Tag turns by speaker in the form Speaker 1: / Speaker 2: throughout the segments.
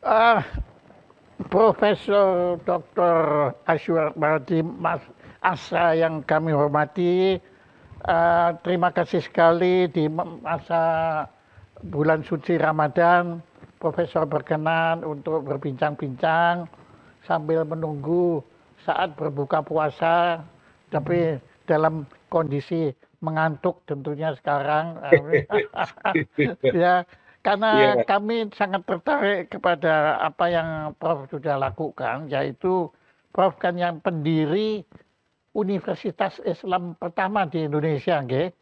Speaker 1: Ah, Profesor Dr. Asyur Mardi Mas Asa yang kami hormati, terima kasih sekali di masa bulan suci Ramadan, Profesor berkenan untuk berbincang-bincang sambil menunggu saat berbuka puasa, tapi dalam kondisi mengantuk tentunya sekarang. Ya, karena
Speaker 2: Iya,
Speaker 1: kami sangat tertarik kepada apa yang Prof sudah lakukan, yaitu Prof kan yang pendiri Universitas Islam pertama di Indonesia, nggih.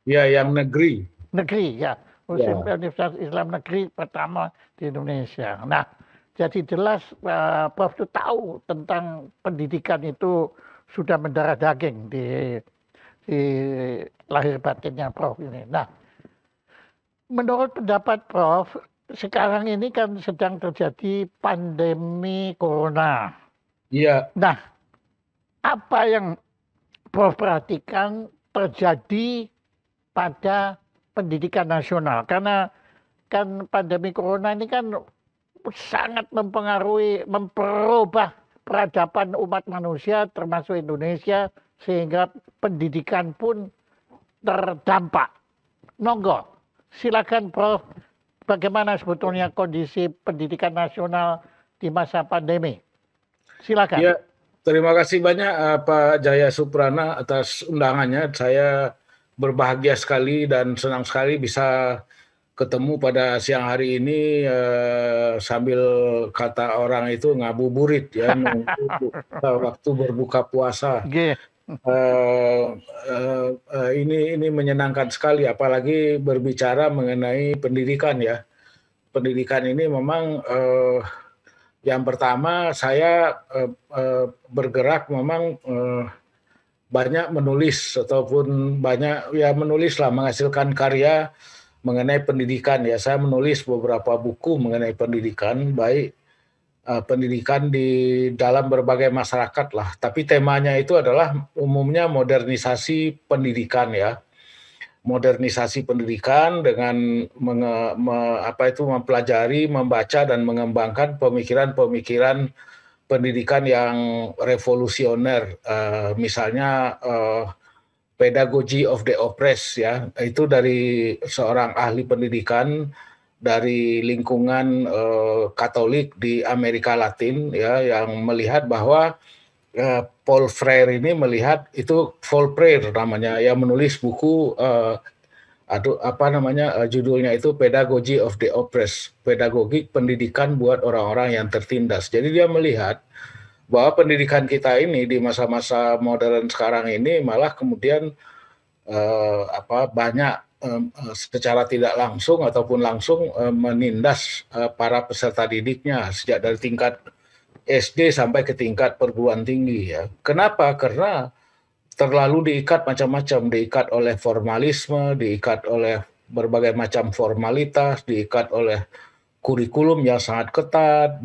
Speaker 2: ya yang negeri.
Speaker 1: Negeri ya,
Speaker 2: Ya,
Speaker 1: Universitas Islam Negeri pertama di Indonesia. Nah, jadi jelas Prof itu tahu tentang pendidikan itu sudah mendarah daging di lahir batinnya Prof ini. Nah, menurut pendapat Prof, sekarang ini kan sedang terjadi pandemi corona.
Speaker 2: iya,
Speaker 1: Nah, apa yang Prof perhatikan terjadi pada pendidikan nasional? Karena kan pandemi corona ini kan sangat mempengaruhi, memperubah peradaban umat manusia termasuk Indonesia sehingga pendidikan pun terdampak. Monggo, silakan Prof. Bagaimana sebetulnya kondisi pendidikan nasional di masa pandemi? Silakan.
Speaker 2: iya. Terima kasih banyak Pak Jaya Suprana atas undangannya. Saya berbahagia sekali dan senang sekali bisa ketemu pada siang hari ini sambil kata orang itu ngabuburit ya nunggu waktu berbuka puasa.
Speaker 1: G.
Speaker 2: Eh, ini menyenangkan sekali, apalagi berbicara mengenai pendidikan ya. Pendidikan ini memang yang pertama saya bergerak memang banyak menulis ataupun banyak ya menulis lah menghasilkan karya mengenai pendidikan ya. Saya menulis beberapa buku mengenai pendidikan, baik pendidikan di dalam berbagai masyarakat lah. Tapi temanya itu adalah umumnya modernisasi pendidikan ya. Modernisasi pendidikan dengan apa itu mempelajari, membaca dan mengembangkan pemikiran-pemikiran pendidikan yang revolusioner. Misalnya Pedagogy of the Oppressed ya, itu dari seorang ahli pendidikan dari lingkungan Katolik di Amerika Latin ya, yang melihat bahwa Paul Freire ini melihat itu Paul Freire namanya, yang menulis buku atau apa namanya judulnya itu Pedagogy of the Oppressed, pedagogi pendidikan buat orang-orang yang tertindas. Jadi dia melihat bahwa pendidikan kita ini di masa-masa modern sekarang ini malah kemudian banyak secara tidak langsung ataupun langsung menindas para peserta didiknya sejak dari tingkat SD sampai ke tingkat perguruan tinggi ya. Kenapa? Karena terlalu diikat macam-macam, diikat oleh formalisme, diikat oleh berbagai macam formalitas, diikat oleh kurikulum yang sangat ketat,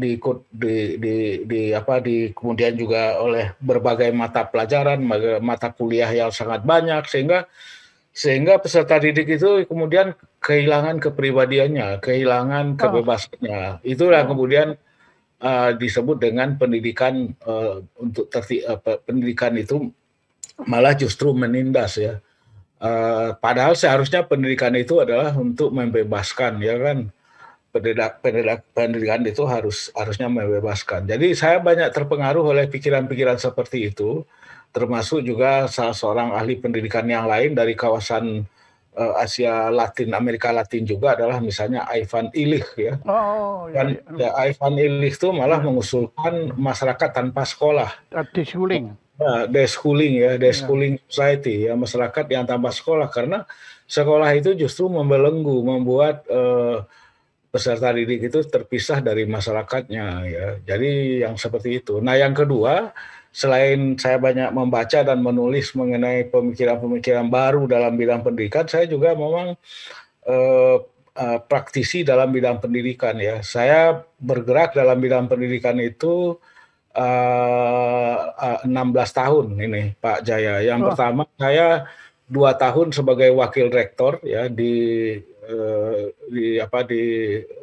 Speaker 2: kemudian juga oleh berbagai mata pelajaran, mata kuliah yang sangat banyak, sehingga peserta didik itu kemudian kehilangan kepribadiannya, kehilangan
Speaker 1: Oh,
Speaker 2: kebebasannya. Itulah
Speaker 1: oh,
Speaker 2: kemudian disebut dengan pendidikan pendidikan itu malah justru menindas ya. Padahal seharusnya pendidikan itu adalah untuk membebaskan ya kan. Pendidikan itu harusnya membebaskan. Jadi saya banyak terpengaruh oleh pikiran-pikiran seperti itu, termasuk juga salah seorang ahli pendidikan yang lain dari kawasan Asia Latin, Amerika Latin juga adalah misalnya Ivan Illich ya.
Speaker 1: oh, ya,
Speaker 2: Dan
Speaker 1: ya,
Speaker 2: ya, Ivan Illich itu malah
Speaker 1: ya.
Speaker 2: mengusulkan masyarakat tanpa sekolah.
Speaker 1: Deschooling.
Speaker 2: Deschooling ya,
Speaker 1: Ya.
Speaker 2: deschooling society ya, masyarakat yang tanpa sekolah, karena sekolah itu justru membelenggu, membuat peserta didik itu terpisah dari masyarakatnya ya. Jadi yang seperti itu. Nah, yang kedua, selain saya banyak membaca dan menulis mengenai pemikiran-pemikiran baru dalam bidang pendidikan, saya juga memang eh, praktisi dalam bidang pendidikan ya. Saya bergerak dalam bidang pendidikan itu 16 tahun ini Pak Jaya. Yang
Speaker 1: Oh,
Speaker 2: pertama saya 2 tahun sebagai wakil rektor ya di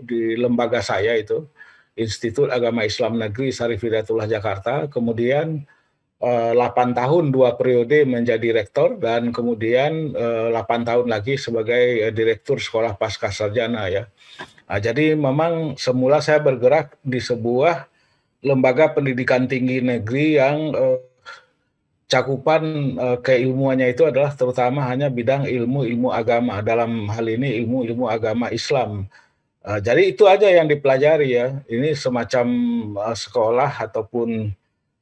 Speaker 2: di lembaga saya itu. Institut Agama Islam Negeri Syarif Hidayatullah Jakarta, kemudian 8 tahun 2 periode menjadi rektor, dan kemudian 8 tahun lagi sebagai direktur sekolah pascasarjana ya. Nah, jadi memang semula saya bergerak di sebuah lembaga pendidikan tinggi negeri yang cakupan keilmuannya itu adalah terutama hanya bidang ilmu-ilmu agama, dalam hal ini ilmu-ilmu agama Islam. Jadi itu aja yang dipelajari ya. Ini semacam sekolah, ataupun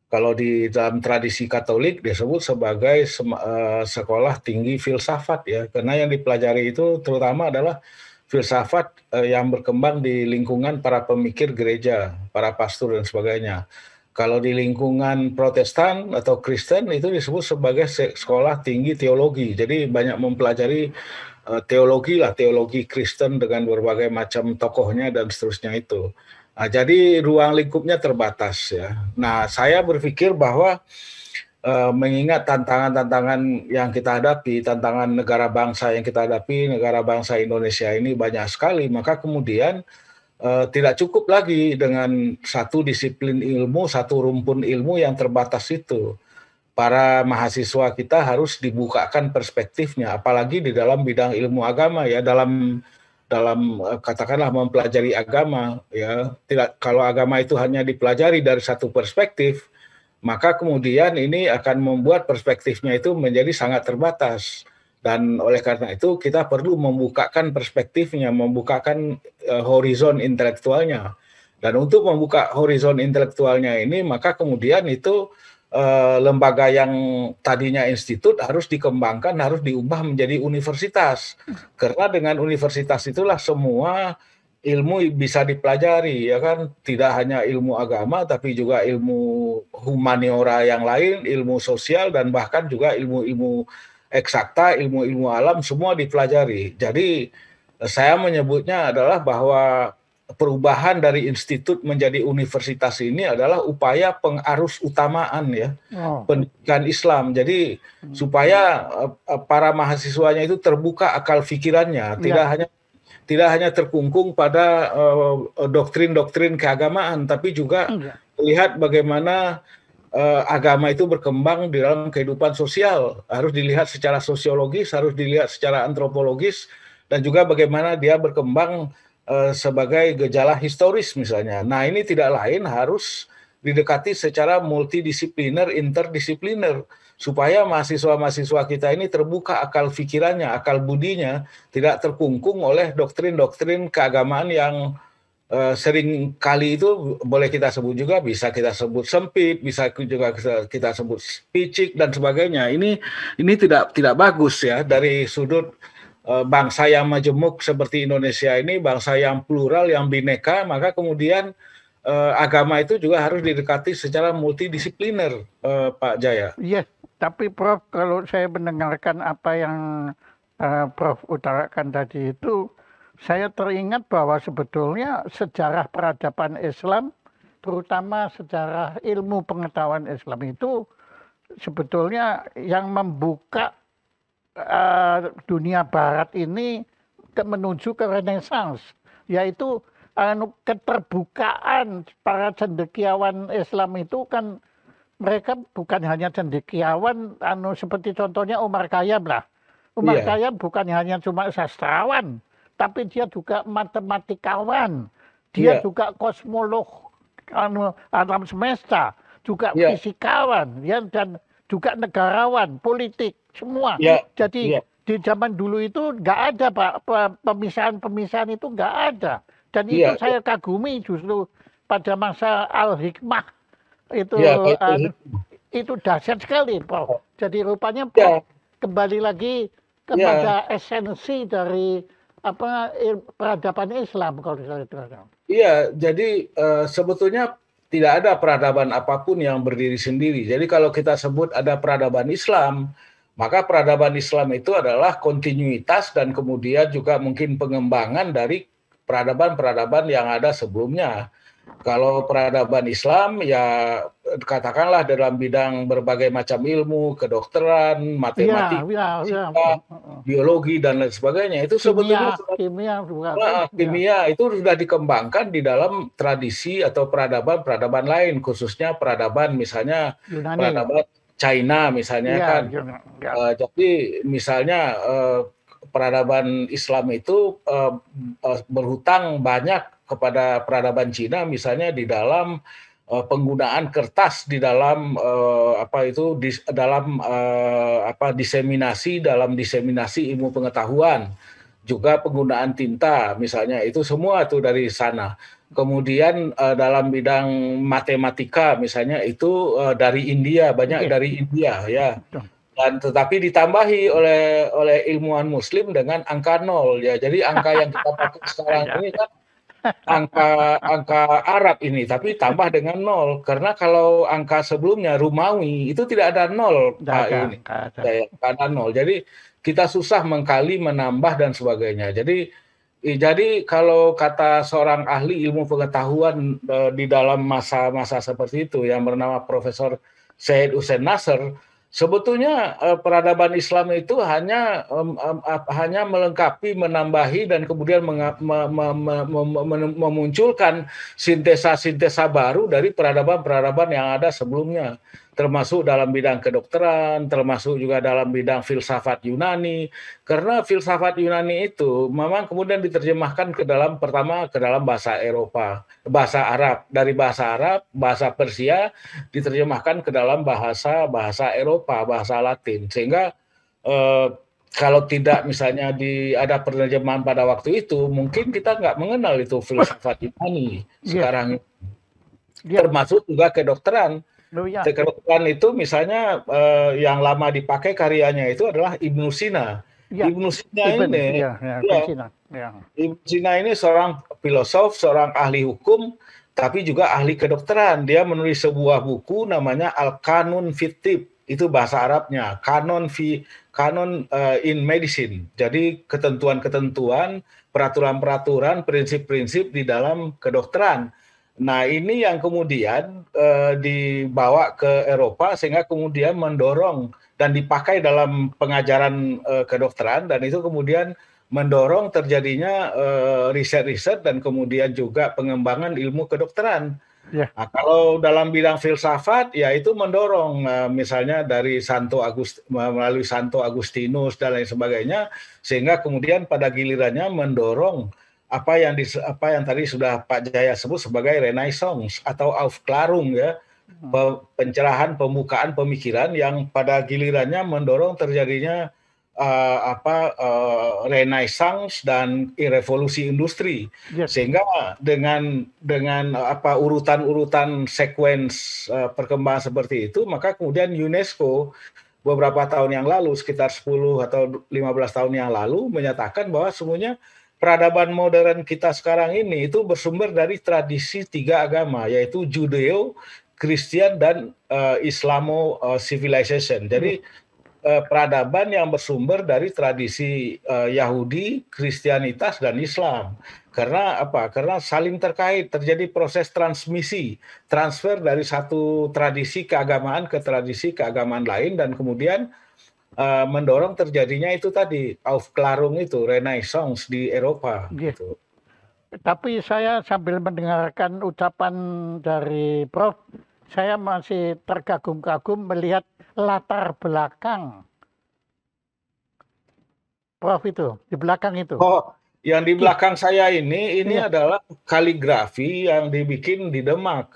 Speaker 2: kalau di dalam tradisi Katolik disebut sebagai sekolah tinggi filsafat ya, karena yang dipelajari itu terutama adalah filsafat yang berkembang di lingkungan para pemikir gereja, para pastor dan sebagainya. Kalau di lingkungan Protestan atau Kristen itu disebut sebagai sekolah tinggi teologi. Jadi banyak mempelajari teologi Kristen dengan berbagai macam tokohnya dan seterusnya itu. Nah, jadi ruang lingkupnya terbatas ya. Nah, saya berpikir bahwa mengingat tantangan-tantangan yang kita hadapi, tantangan negara bangsa yang kita hadapi, negara bangsa Indonesia ini banyak sekali, maka kemudian tidak cukup lagi dengan satu disiplin ilmu, satu rumpun ilmu yang terbatas itu. Para mahasiswa kita harus dibukakan perspektifnya, apalagi di dalam bidang ilmu agama ya, dalam katakanlah mempelajari agama ya. Tidak, kalau agama itu hanya dipelajari dari satu perspektif, maka kemudian ini akan membuat perspektifnya itu menjadi sangat terbatas. Dan oleh karena itu kita perlu membukakan perspektifnya, membukakan horizon intelektualnya. Dan untuk membuka horizon intelektualnya ini, maka kemudian itu lembaga yang tadinya institut harus dikembangkan, harus diubah menjadi universitas. Karena dengan universitas itulah semua ilmu bisa dipelajari, ya kan? Tidak hanya ilmu agama, tapi juga ilmu humaniora yang lain, ilmu sosial, dan bahkan juga ilmu-ilmu eksakta, ilmu-ilmu alam, semua dipelajari. Jadi saya menyebutnya adalah bahwa perubahan dari institut menjadi universitas ini adalah upaya pengarus utamaan ya, pendidikan Islam. Jadi supaya para mahasiswanya itu terbuka akal pikirannya, tidak hanya terkungkung pada doktrin-doktrin keagamaan, tapi juga melihat bagaimana agama itu berkembang di dalam kehidupan sosial. Harus dilihat secara sosiologis, harus dilihat secara antropologis, dan juga bagaimana dia berkembang sebagai gejala historis misalnya. Nah, ini tidak lain harus didekati secara multidisipliner, interdisipliner, supaya mahasiswa-mahasiswa kita ini terbuka akal pikirannya, akal budinya, tidak terkungkung oleh doktrin-doktrin keagamaan yang sering kali itu boleh kita sebut juga, bisa kita sebut sempit, bisa juga kita sebut picik dan sebagainya. Ini tidak bagus ya dari sudut bangsa yang majemuk seperti Indonesia ini, bangsa yang plural, yang bineka, maka kemudian agama itu juga harus didekati secara multidisipliner, Pak Jaya.
Speaker 1: Iya, tapi Prof, kalau saya mendengarkan apa yang Prof utarakan tadi itu, saya teringat bahwa sebetulnya sejarah peradaban Islam, terutama sejarah ilmu pengetahuan Islam itu, sebetulnya yang membuka dunia barat ini menuju ke Renaissance, yaitu keterbukaan para cendekiawan Islam itu kan, mereka bukan hanya cendekiawan seperti contohnya Umar Khayyam lah. Umar Khayyam bukan hanya cuma sastrawan, tapi dia juga matematikawan, dia juga kosmolog alam semesta, juga fisikawan ya, dan juga negarawan, politik, semua. Jadi di zaman dulu itu nggak ada Pak, pemisahan-pemisahan itu nggak ada. Dan itu saya kagumi justru pada masa Al-Hikmah itu dahsyat sekali, Prof. Jadi rupanya Prof kembali lagi kepada esensi dari peradaban Islam kalau saya katakan.
Speaker 2: Iya, jadi sebetulnya tidak ada peradaban apapun yang berdiri sendiri. Jadi kalau kita sebut ada peradaban Islam, maka peradaban Islam itu adalah kontinuitas dan kemudian juga mungkin pengembangan dari peradaban-peradaban yang ada sebelumnya. Kalau peradaban Islam ya katakanlah dalam bidang berbagai macam ilmu, kedokteran,
Speaker 1: Iya,
Speaker 2: matematika,
Speaker 1: iya, iya.
Speaker 2: fisika, biologi dan lain sebagainya itu
Speaker 1: Kimia,
Speaker 2: sebetulnya sudah
Speaker 1: kimia juga kan? Ya,
Speaker 2: kimia itu sudah dikembangkan di dalam tradisi atau peradaban-peradaban lain, khususnya peradaban misalnya
Speaker 1: Yunani.
Speaker 2: peradaban China misalnya
Speaker 1: Iya,
Speaker 2: kan.
Speaker 1: Ya.
Speaker 2: Jadi misalnya peradaban Islam itu berhutang banyak kepada peradaban Cina misalnya di dalam penggunaan kertas di dalam diseminasi ilmu pengetahuan, juga penggunaan tinta misalnya itu semua tuh dari sana. Kemudian dalam bidang matematika misalnya itu dari India, banyak
Speaker 1: Oke.
Speaker 2: dari India ya.
Speaker 1: Betul.
Speaker 2: Dan tetapi ditambahi oleh ilmuwan Muslim dengan angka nol ya. Jadi angka yang kita pakai sekarang
Speaker 1: Ya,
Speaker 2: ini kan angka angka Arab ini, tapi tambah dengan nol. Karena kalau angka sebelumnya Romawi itu tidak ada nol,
Speaker 1: nggak
Speaker 2: Pak
Speaker 1: ada,
Speaker 2: ini.
Speaker 1: nggak ada.
Speaker 2: Ya, nggak ada nol. Jadi kita susah mengkali, menambah dan sebagainya. Jadi kalau kata seorang ahli ilmu pengetahuan di dalam masa-masa seperti itu yang bernama Profesor Syed Hussein Nasr, sebetulnya peradaban Islam itu hanya melengkapi, menambahi dan kemudian memunculkan sintesa-sintesa baru dari peradaban-peradaban yang ada sebelumnya, termasuk dalam bidang kedokteran, termasuk juga dalam bidang filsafat Yunani. Karena filsafat Yunani itu memang kemudian diterjemahkan pertama ke dalam bahasa Eropa, bahasa Arab, dari bahasa Arab, bahasa Persia diterjemahkan ke dalam bahasa Eropa, bahasa Latin, sehingga eh, kalau tidak misalnya ada penerjemahan pada waktu itu, mungkin kita nggak mengenal itu filsafat Yunani
Speaker 1: Iya,
Speaker 2: sekarang,
Speaker 1: iya.
Speaker 2: termasuk juga kedokteran.
Speaker 1: Loh ya,
Speaker 2: Kedokteran itu misalnya yang lama dipakai karyanya itu adalah Ibnu Sina.
Speaker 1: iya.
Speaker 2: Ibnu Sina
Speaker 1: Ibn,
Speaker 2: ini,
Speaker 1: iya, ya, Ibn
Speaker 2: ya,
Speaker 1: Sina. Ya.
Speaker 2: Ibnu Sina ini seorang filosof, seorang ahli hukum, tapi juga ahli kedokteran. Dia menulis sebuah buku namanya Al-Qanun fit Tib. Itu bahasa Arabnya, Kanon in Medicine. Jadi ketentuan-ketentuan, peraturan-peraturan, prinsip-prinsip di dalam kedokteran. Nah, ini yang kemudian dibawa ke Eropa sehingga kemudian mendorong dan dipakai dalam pengajaran kedokteran, dan itu kemudian mendorong terjadinya riset-riset dan kemudian juga pengembangan ilmu kedokteran.
Speaker 1: Ya.
Speaker 2: Nah, kalau dalam bidang filsafat, ya itu mendorong misalnya dari melalui Santo Agustinus dan lain sebagainya, sehingga kemudian pada gilirannya mendorong apa yang tadi sudah Pak Jaya sebut sebagai Renaissance atau Aufklärung ya, pencerahan, pembukaan pemikiran yang pada gilirannya mendorong terjadinya Renaissance dan revolusi industri,
Speaker 1: Yes.
Speaker 2: sehingga dengan urutan-urutan sekuens perkembangan seperti itu, maka kemudian UNESCO beberapa tahun yang lalu, sekitar 10 atau 15 tahun yang lalu, menyatakan bahwa semuanya peradaban modern kita sekarang ini itu bersumber dari tradisi tiga agama, yaitu Judeo, Kristen, dan Islamo civilization. Jadi peradaban yang bersumber dari tradisi Yahudi, Kristianitas, dan Islam. Karena apa? Karena saling terkait, terjadi proses transmisi, transfer dari satu tradisi keagamaan ke tradisi keagamaan lain, dan kemudian mendorong terjadinya itu tadi, Aufklärung itu, Renaissance di Eropa.
Speaker 1: Yes.
Speaker 2: Gitu.
Speaker 1: Tapi saya sambil mendengarkan ucapan dari Prof, saya masih terkagum-kagum melihat latar belakang Prof itu, di belakang itu.
Speaker 2: Oh, yang di belakang saya ini
Speaker 1: Iya.
Speaker 2: adalah kaligrafi yang dibikin di Demak.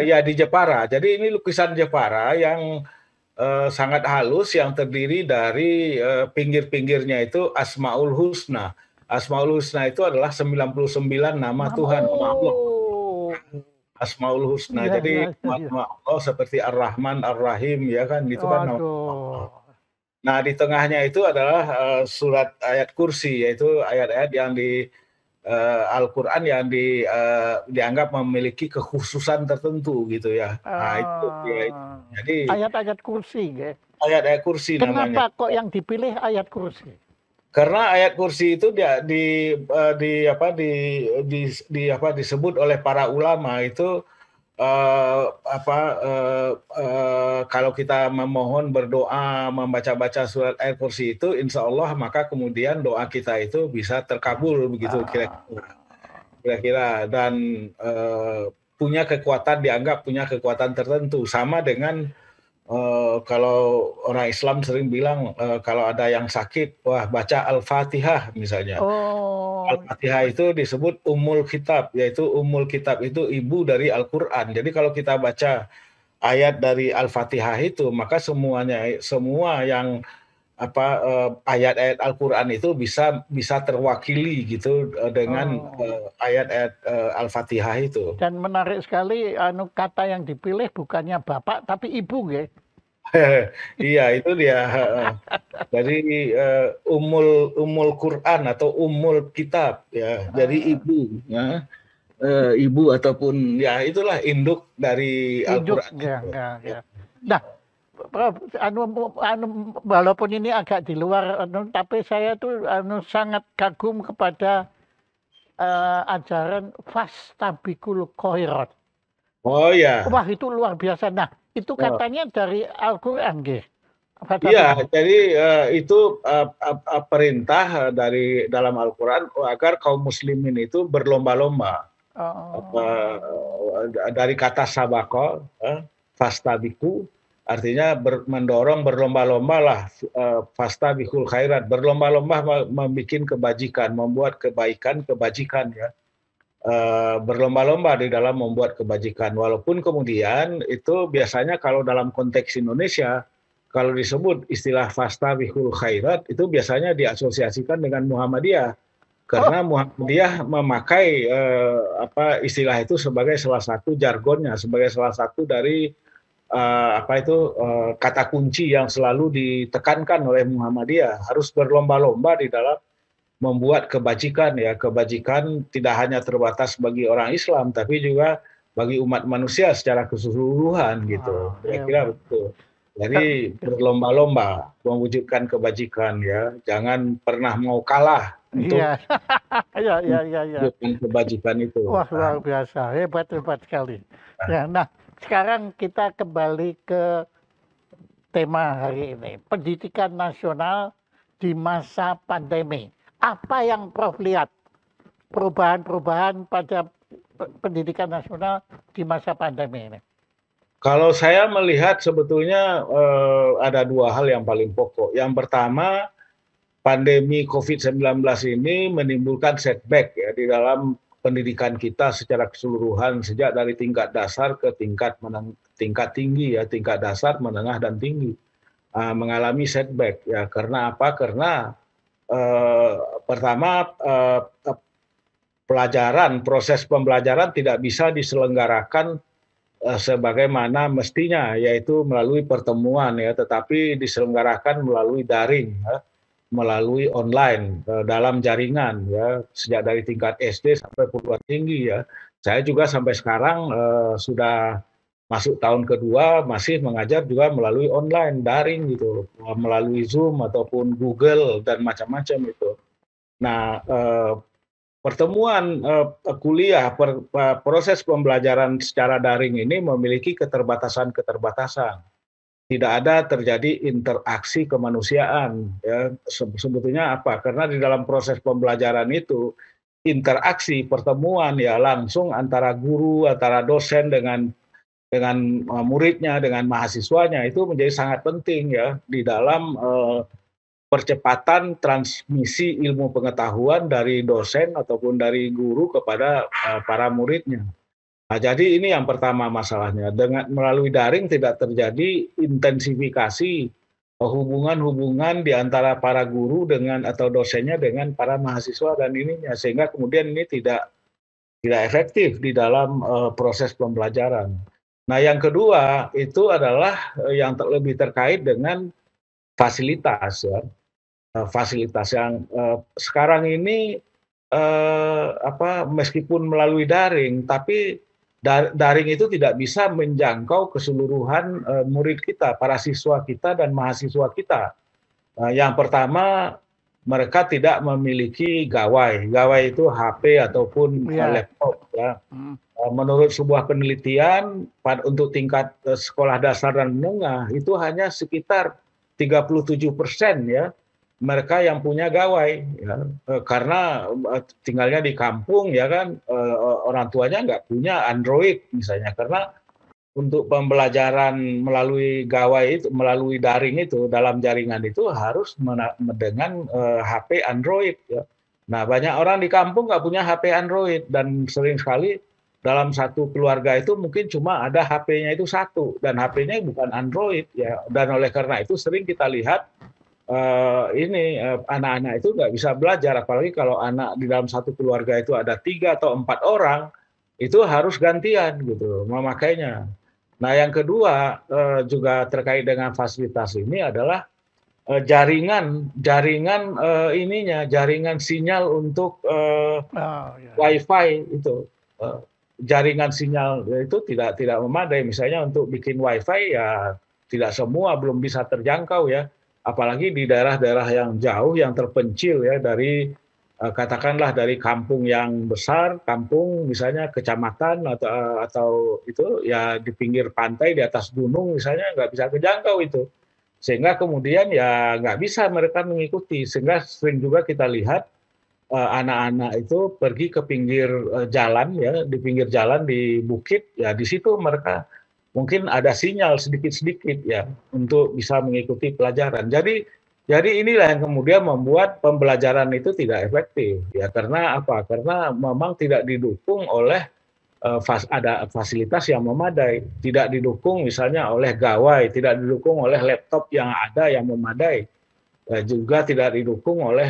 Speaker 2: Ya di Jepara. Jadi ini lukisan Jepara yang sangat halus, yang terdiri dari pinggir-pinggirnya itu Asmaul Husna. Asmaul Husna itu adalah 99 nama Tuhan, nama Allah. Asmaul Husna.
Speaker 1: Iya, iya,
Speaker 2: Jadi
Speaker 1: iya.
Speaker 2: nama Allah seperti Ar-Rahman, Ar-Rahim, ya kan, itu kan nama Allah.
Speaker 1: Waduh.
Speaker 2: Nah, di tengahnya itu adalah surat ayat kursi, yaitu ayat-ayat yang di Al-Quran yang dianggap memiliki kekhususan tertentu gitu ya. Nah, itu ya, jadi
Speaker 1: Ayat-ayat kursi, ya.
Speaker 2: ayat-ayat kursi namanya.
Speaker 1: Kenapa kok yang dipilih ayat kursi?
Speaker 2: Karena ayat kursi itu disebut oleh para ulama itu kalau kita memohon, berdoa, membaca-baca surat Ayatul Kursi itu, insya Allah maka kemudian doa kita itu bisa terkabul begitu kira-kira, dan punya kekuatan, dianggap punya kekuatan tertentu, sama dengan kalau orang Islam sering bilang kalau ada yang sakit, wah baca Al-Fatihah misalnya.
Speaker 1: Oh,
Speaker 2: Al-Fatihah itu disebut Ummul Kitab, yaitu Ummul Kitab itu ibu dari Al-Quran. Jadi kalau kita baca ayat dari Al-Fatihah itu, maka semua yang ayat-ayat Al-Quran itu bisa terwakili gitu dengan ayat-ayat Al-Fatihah itu.
Speaker 1: Dan menarik sekali kata yang dipilih bukannya bapak tapi ibu, ya.
Speaker 2: Iya, itu dia. Jadi Ummul Quran atau Ummul Kitab, ya. Jadi ibu, ya. Ibu ataupun ya itulah induk dari Al-Quran.
Speaker 1: Ya. Nah, walaupun ini agak di luar, tapi saya tuh sangat kagum kepada ajaran fastabikul khairat.
Speaker 2: Oh ya.
Speaker 1: Wah, itu luar biasa. Nah, itu katanya dari Al-Quran, gitu.
Speaker 2: Iya, jadi itu perintah dari dalam Al-Quran agar kaum muslimin itu berlomba-lomba. Dari kata sabako, fastabiku, artinya mendorong, berlomba-lomba lah, fastabikul khairat, berlomba-lomba membuat kebajikan, membuat kebajikan ya. Berlomba-lomba di dalam membuat kebajikan. Walaupun kemudian itu biasanya kalau dalam konteks Indonesia, kalau disebut istilah fastabikul khairat, itu biasanya diasosiasikan dengan Muhammadiyah. Karena Muhammadiyah memakai istilah itu sebagai salah satu jargonnya, sebagai salah satu dari kata kunci yang selalu ditekankan oleh Muhammadiyah, harus berlomba-lomba di dalam membuat kebajikan, ya. Kebajikan tidak hanya terbatas bagi orang Islam, tapi juga bagi umat manusia secara keseluruhan gitu. Kira-kira betul. Jadi berlomba-lomba mewujudkan kebajikan, ya. Jangan pernah mau kalah untuk mewujudkan kebajikan itu.
Speaker 1: Wah, luar biasa, hebat sekali. Ya, nah, sekarang kita kembali ke tema hari ini, pendidikan nasional di masa pandemi. Apa yang Prof lihat perubahan-perubahan pada pendidikan nasional di masa pandemi ini?
Speaker 2: Kalau saya melihat sebetulnya ada dua hal yang paling pokok. Yang pertama, pandemi COVID-19 ini menimbulkan setback ya di dalam pendidikan kita secara keseluruhan, sejak dari tingkat dasar ke tingkat tinggi ya, tingkat dasar, menengah dan tinggi, mengalami setback ya. Karena apa? Karena pertama proses pembelajaran tidak bisa diselenggarakan sebagaimana mestinya, yaitu melalui pertemuan ya, tetapi diselenggarakan melalui daring ya, melalui online dalam jaringan ya, sejak dari tingkat SD sampai perguruan tinggi ya. Saya juga sampai sekarang sudah masuk tahun kedua masih mengajar juga melalui online daring gitu, melalui Zoom ataupun Google dan macam-macam itu. Nah, pertemuan kuliah, proses pembelajaran secara daring ini memiliki keterbatasan. Tidak ada terjadi interaksi kemanusiaan. Ya. Sebetulnya apa? Karena di dalam proses pembelajaran itu, interaksi, pertemuan ya langsung antara guru, antara dosen dengan muridnya, dengan mahasiswanya itu menjadi sangat penting ya di dalam percepatan transmisi ilmu pengetahuan dari dosen ataupun dari guru kepada para muridnya. Nah, jadi ini yang pertama masalahnya. Dengan melalui daring tidak terjadi intensifikasi hubungan-hubungan di antara para guru dengan atau dosennya dengan para mahasiswa dan ininya, sehingga kemudian ini tidak efektif di dalam proses pembelajaran. Nah, yang kedua itu adalah yang lebih terkait dengan fasilitas ya. Fasilitas yang sekarang ini meskipun melalui daring, tapi daring itu tidak bisa menjangkau keseluruhan murid kita, para siswa kita dan mahasiswa kita. Yang pertama, mereka tidak memiliki gawai. Gawai itu HP ataupun
Speaker 1: Ya.
Speaker 2: laptop ya. Menurut sebuah penelitian untuk tingkat sekolah dasar dan menengah itu hanya sekitar 37% ya mereka yang punya gawai ya. Karena tinggalnya di kampung ya kan, orang tuanya nggak punya Android misalnya, karena untuk pembelajaran melalui gawai itu, melalui daring itu, dalam jaringan itu harus dengan HP Android ya. Nah, banyak orang di kampung nggak punya HP Android, dan sering sekali dalam satu keluarga itu mungkin cuma ada HP-nya itu satu, dan HP-nya bukan Android ya. Dan oleh karena itu sering kita lihat anak-anak itu nggak bisa belajar, apalagi kalau anak di dalam satu keluarga itu ada 3 atau 4 orang, itu harus gantian gitu memakainya. Nah, yang kedua juga terkait dengan fasilitas ini adalah jaringan sinyal untuk WiFi itu. Jaringan sinyal itu tidak memadai. Misalnya untuk bikin WiFi ya tidak semua, belum bisa terjangkau ya. Apalagi di daerah-daerah yang jauh, yang terpencil ya, dari katakanlah dari kampung yang besar, kampung misalnya kecamatan atau itu ya di pinggir pantai di atas gunung misalnya, nggak bisa kejangkau itu, sehingga kemudian ya nggak bisa mereka mengikuti, sehingga sering juga kita lihat anak-anak itu pergi ke pinggir jalan ya, di pinggir jalan di bukit ya, di situ mereka mungkin ada sinyal sedikit-sedikit ya untuk bisa mengikuti pelajaran. Jadi inilah yang kemudian membuat pembelajaran itu tidak efektif ya, karena apa? Karena memang tidak didukung oleh ada fasilitas yang memadai, tidak didukung misalnya oleh gawai, tidak didukung oleh laptop yang ada yang memadai, juga tidak didukung oleh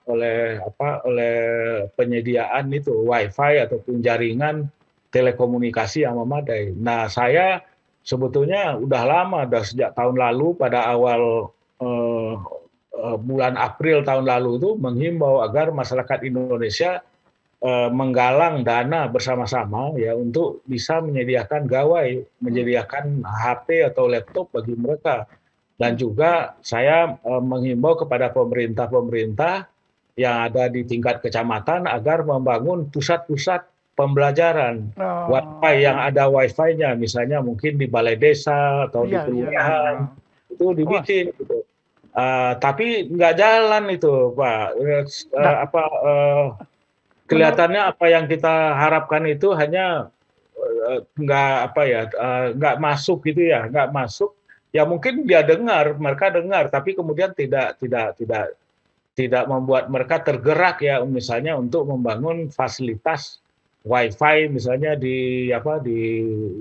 Speaker 2: oleh penyediaan itu WiFi ataupun jaringan telekomunikasi yang memadai. Nah, saya sebetulnya udah lama, udah sejak tahun lalu pada awal bulan April tahun lalu itu menghimbau agar masyarakat Indonesia menggalang dana bersama-sama ya untuk bisa menyediakan gawai, menyediakan HP atau laptop bagi mereka. Dan juga saya menghimbau kepada pemerintah-pemerintah yang ada di tingkat kecamatan agar membangun pusat-pusat pembelajaran. WiFi yang ada WiFi-nya, misalnya mungkin di balai desa atau di kelurahan, itu dibikin gitu. Tapi nggak jalan itu, Pak. Kelihatannya apa yang kita harapkan itu hanya nggak masuk gitu ya, nggak masuk. Ya mungkin mereka dengar, tapi kemudian tidak membuat mereka tergerak ya, misalnya untuk membangun fasilitas WiFi misalnya di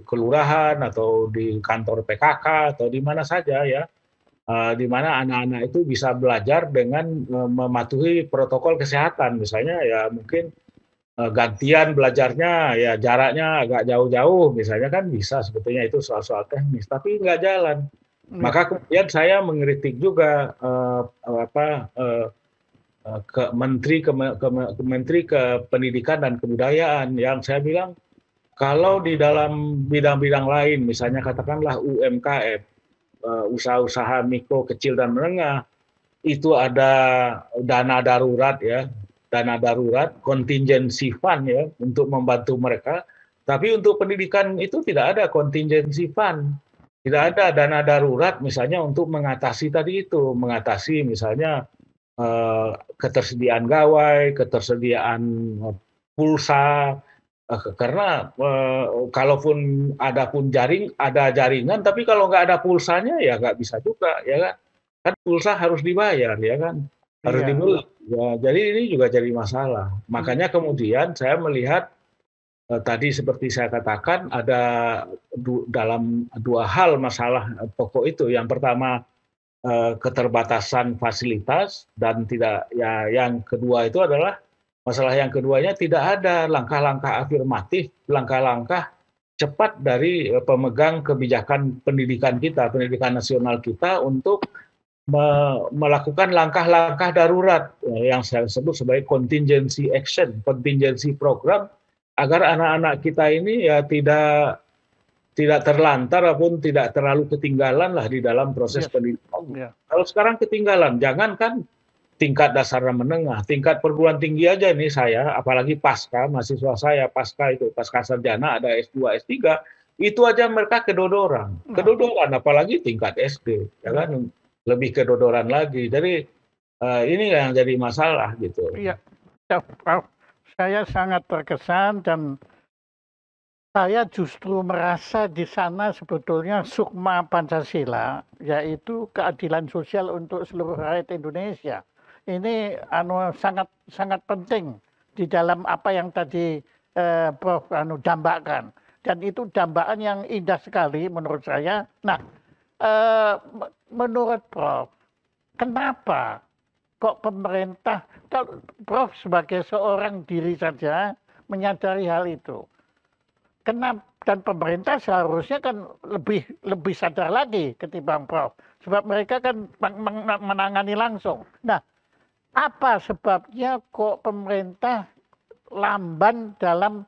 Speaker 2: kelurahan atau di kantor PKK atau di mana saja ya, di mana anak-anak itu bisa belajar dengan mematuhi protokol kesehatan, misalnya ya mungkin gantian belajarnya ya, jaraknya agak jauh-jauh misalnya, kan bisa sebetulnya, itu soal-soal teknis, tapi nggak jalan. Maka kemudian saya mengkritik juga ke Menteri Pendidikan dan Kebudayaan, yang saya bilang kalau di dalam bidang-bidang lain, misalnya katakanlah UMKM, usaha-usaha mikro, kecil dan menengah, itu ada dana darurat ya, dana darurat, contingency fund ya untuk membantu mereka. Tapi untuk pendidikan itu tidak ada contingency fund, tidak ada dana darurat misalnya untuk mengatasi tadi itu, mengatasi misalnya ketersediaan gawai, ketersediaan pulsa, karena kalaupun ada jaringan, tapi kalau nggak ada pulsanya ya nggak bisa juga ya kan. Kan pulsa harus dibayar ya kan, harus dibeli. Ya, jadi ini juga jadi masalah. Makanya kemudian saya melihat tadi seperti saya katakan ada dalam dua hal masalah pokok itu. Yang pertama keterbatasan fasilitas, dan yang kedua itu adalah masalah yang keduanya tidak ada langkah-langkah afirmatif, langkah-langkah cepat dari pemegang kebijakan pendidikan kita, pendidikan nasional kita, untuk melakukan langkah-langkah darurat yang saya sebut sebagai contingency action, contingency program, agar anak-anak kita ini ya tidak terlantar ataupun tidak terlalu ketinggalan lah di dalam proses pendidikan. Kalau sekarang ketinggalan, jangankan tingkat dasar dan menengah, tingkat perguruan tinggi aja nih saya, apalagi pasca, mahasiswa saya pasca itu, pasca sarjana ada S2, S3, itu aja mereka kedodoran,
Speaker 1: Nah,
Speaker 2: kedodoran apalagi tingkat SD, ya
Speaker 1: iya,
Speaker 2: kan, lebih kedodoran lagi. Jadi ini yang jadi masalah gitu.
Speaker 1: iya. Ya, Prof, saya sangat terkesan dan saya justru merasa di sana sebetulnya sukma Pancasila, yaitu keadilan sosial untuk seluruh rakyat Indonesia. Ini sangat sangat penting di dalam apa yang tadi Prof dambakan. Dan itu dambaan yang indah sekali menurut saya. Nah, menurut Prof, kenapa kok pemerintah, kalau Prof sebagai seorang diri saja menyadari hal itu? Kenapa dan pemerintah seharusnya kan lebih lebih sadar lagi ketimbang Prof. Sebab mereka kan menangani langsung. Nah, apa sebabnya kok pemerintah lamban dalam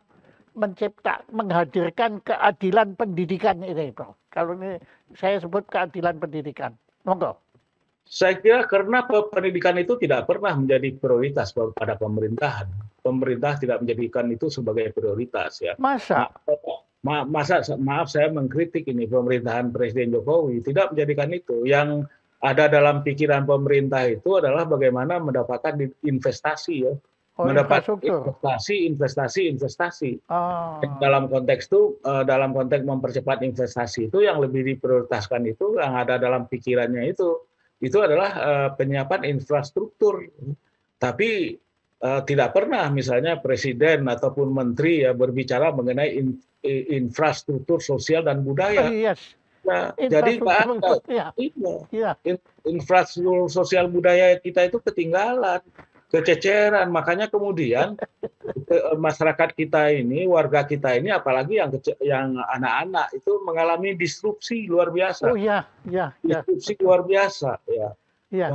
Speaker 1: menghadirkan keadilan pendidikan ini, Prof? Kalau ini saya sebut keadilan pendidikan. Monggo.
Speaker 2: Saya kira karena pendidikan itu tidak pernah menjadi prioritas pada pemerintahan. Pemerintah tidak menjadikan itu sebagai prioritas ya.
Speaker 1: Masa?
Speaker 2: Maaf saya mengkritik ini pemerintahan Presiden Jokowi tidak menjadikan itu. Yang ada dalam pikiran pemerintah itu adalah bagaimana mendapatkan investasi ya.
Speaker 1: Oh,
Speaker 2: Mendapat
Speaker 1: infrastruktur.
Speaker 2: investasi.
Speaker 1: Oh,
Speaker 2: Dalam konteks itu, dalam konteks mempercepat investasi itu yang lebih diprioritaskan itu yang ada dalam pikirannya itu adalah penyiapan infrastruktur. Tapi tidak pernah misalnya presiden ataupun menteri ya berbicara mengenai infrastruktur sosial dan budaya.
Speaker 1: yes.
Speaker 2: Nah, jadi Pak,
Speaker 1: Infrastruktur. Ya, ya.
Speaker 2: infrastruktur sosial budaya kita itu ketinggalan, kececeran. Makanya kemudian masyarakat kita ini, warga kita ini, apalagi yang anak-anak itu mengalami disrupsi luar
Speaker 1: Oh
Speaker 2: biasa,
Speaker 1: ya, ya, ya,
Speaker 2: disrupsi
Speaker 1: betul.
Speaker 2: luar biasa, ya.
Speaker 1: Ya,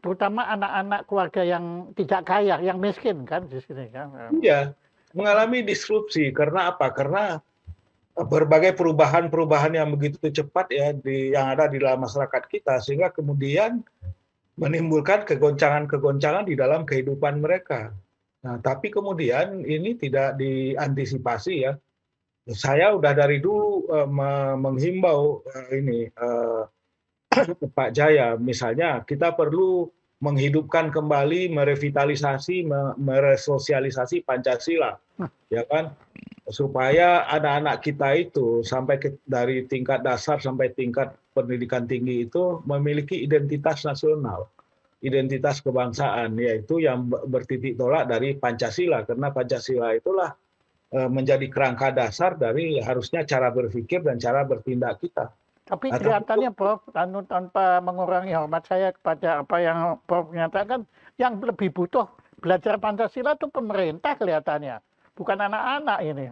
Speaker 1: terutama anak-anak keluarga yang tidak kaya, yang miskin kan di sini kan.
Speaker 2: Iya, mengalami disrupsi karena apa? Karena berbagai perubahan-perubahan yang begitu cepat ya yang ada di dalam masyarakat kita sehingga kemudian menimbulkan kegoncangan-kegoncangan di dalam kehidupan mereka. Nah, tapi kemudian ini tidak diantisipasi ya. Saya udah dari dulu menghimbau ini Pak Jaya, misalnya kita perlu menghidupkan kembali, merevitalisasi, meresosialisasi Pancasila, ya kan, supaya anak-anak kita itu sampai dari tingkat dasar sampai tingkat pendidikan tinggi itu memiliki identitas nasional, identitas kebangsaan, yaitu yang bertitik tolak dari Pancasila, karena Pancasila itulah menjadi kerangka dasar dari harusnya cara berpikir dan cara bertindak kita.
Speaker 1: Tapi
Speaker 2: Nah,
Speaker 1: kelihatannya Prof, tanpa mengurangi hormat saya kepada apa yang Prof nyatakan, yang lebih butuh belajar Pancasila itu pemerintah kelihatannya, bukan anak-anak ini.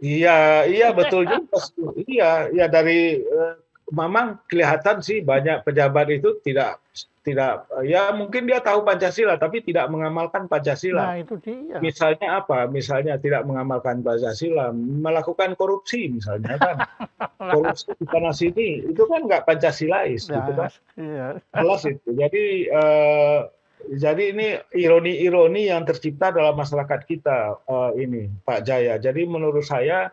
Speaker 2: iya betul juga. Iya dari memang kelihatan sih banyak pejabat itu tidak ya mungkin dia tahu Pancasila tapi tidak mengamalkan Pancasila.
Speaker 1: Nah, itu dia.
Speaker 2: Misalnya apa? Misalnya tidak mengamalkan Pancasila, melakukan korupsi misalnya kan. Korupsi di sana sini itu kan nggak Pancasilais gitu
Speaker 1: Nah,
Speaker 2: kan.
Speaker 1: iya.
Speaker 2: Jelas itu. Jadi ini ironi-ironi yang tercipta dalam masyarakat kita ini Pak Jaya. Jadi menurut saya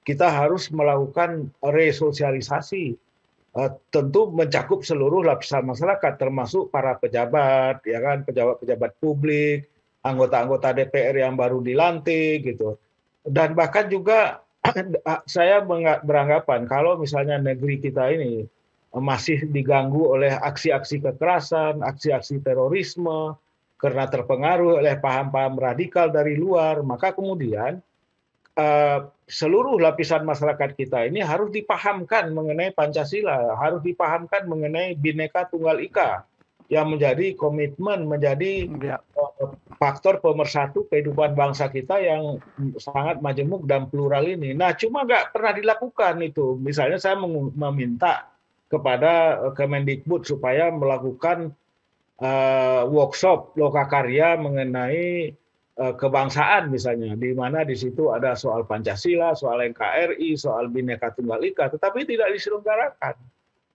Speaker 2: kita harus melakukan resosialisasi, tentu mencakup seluruh lapisan masyarakat termasuk para pejabat ya kan, pejabat-pejabat publik, anggota-anggota DPR yang baru dilantik gitu. Dan bahkan juga saya beranggapan kalau misalnya negeri kita ini masih diganggu oleh aksi-aksi kekerasan, aksi-aksi terorisme, karena terpengaruh oleh paham-paham radikal dari luar, maka kemudian seluruh lapisan masyarakat kita ini harus dipahamkan mengenai Pancasila, harus dipahamkan mengenai Bhinneka Tunggal Ika yang menjadi komitmen, menjadi faktor pemersatu kehidupan bangsa kita yang sangat majemuk dan plural ini. Nah, cuma nggak pernah dilakukan itu. Misalnya saya meminta kepada Kemendikbud supaya melakukan workshop lokakarya mengenai kebangsaan misalnya, di mana di situ ada soal Pancasila, soal NKRI, soal Bhinneka Tunggal Ika, tetapi tidak diselenggarakan.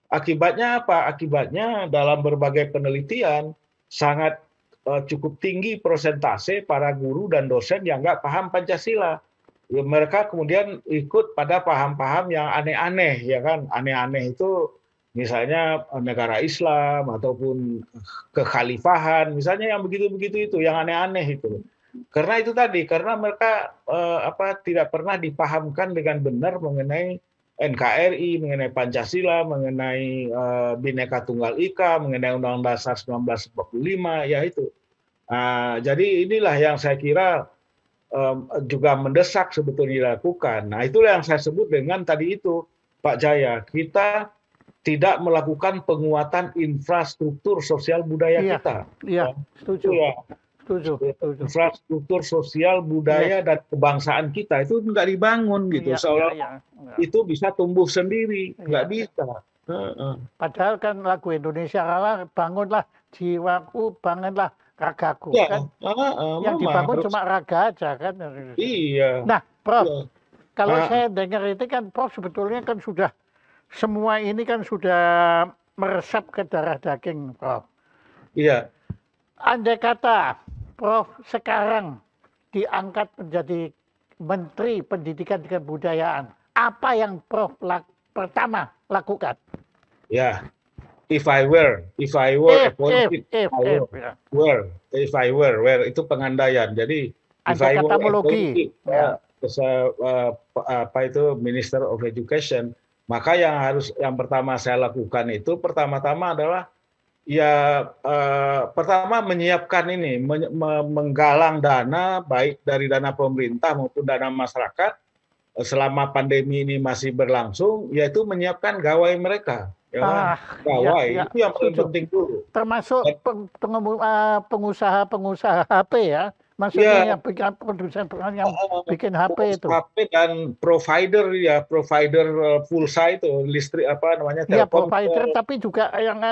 Speaker 2: Akibatnya apa? Akibatnya dalam berbagai penelitian sangat cukup tinggi persentase para guru dan dosen yang nggak paham Pancasila. Ya, mereka kemudian ikut pada paham-paham yang aneh-aneh, ya kan? Aneh-aneh itu misalnya negara Islam ataupun kekhalifahan, misalnya yang begitu-begitu itu, yang aneh-aneh itu. Karena itu tadi, karena mereka tidak pernah dipahamkan dengan benar mengenai NKRI, mengenai Pancasila, mengenai Bhinneka Tunggal Ika, mengenai Undang-Undang Dasar 1945, ya itu. Jadi inilah yang saya kira juga mendesak sebetulnya dilakukan. Nah, itulah yang saya sebut dengan tadi itu, Pak Jaya. Kita tidak melakukan penguatan infrastruktur sosial budaya
Speaker 1: Iya,
Speaker 2: kita.
Speaker 1: iya,
Speaker 2: Itu
Speaker 1: setuju,
Speaker 2: ya,
Speaker 1: setuju, setuju.
Speaker 2: infrastruktur sosial budaya
Speaker 1: Yes,
Speaker 2: dan kebangsaan kita itu nggak dibangun gitu,
Speaker 1: iya, iya, iya,
Speaker 2: seolah
Speaker 1: iya.
Speaker 2: itu bisa tumbuh sendiri, nggak
Speaker 1: Iya.
Speaker 2: bisa. Heeh.
Speaker 1: Padahal kan lagu Indonesia kalah, bangunlah jiwaku, bangunlah ragaku,
Speaker 2: Ya,
Speaker 1: kan? Yang
Speaker 2: memang
Speaker 1: dibangun
Speaker 2: harus.
Speaker 1: cuma raga aja kan.
Speaker 2: Iya,
Speaker 1: Nah, Prof,
Speaker 2: iya.
Speaker 1: kalau
Speaker 2: Ah,
Speaker 1: saya dengar itu kan Prof sebetulnya kan sudah semua ini kan sudah meresap ke darah daging, Prof.
Speaker 2: iya.
Speaker 1: Andai kata Prof sekarang diangkat menjadi Menteri Pendidikan dan Kebudayaan, apa yang Prof pertama lakukan?
Speaker 2: Ya, if I were appointed,
Speaker 1: If, ya.
Speaker 2: if I were itu pengandaian. Jadi if
Speaker 1: Andai
Speaker 2: I
Speaker 1: kata
Speaker 2: were
Speaker 1: mologi,
Speaker 2: appointed
Speaker 1: ya.
Speaker 2: as apa itu Minister of Education, maka yang pertama saya lakukan itu pertama-tama adalah ya pertama menyiapkan ini, menggalang dana baik dari dana pemerintah maupun dana masyarakat selama pandemi ini masih berlangsung, yaitu menyiapkan gawai mereka, ya kan?
Speaker 1: Iya,
Speaker 2: Gawai
Speaker 1: iya,
Speaker 2: itu yang paling
Speaker 1: setuju.
Speaker 2: penting dulu.
Speaker 1: Termasuk pengusaha-pengusaha HP ya, maksudnya
Speaker 2: Ya,
Speaker 1: yang bikin produsen yang bikin HP itu.
Speaker 2: HP dan provider ya, provider pulsa itu listrik apa namanya
Speaker 1: Iya,
Speaker 2: Telkomsel.
Speaker 1: provider, tapi juga yang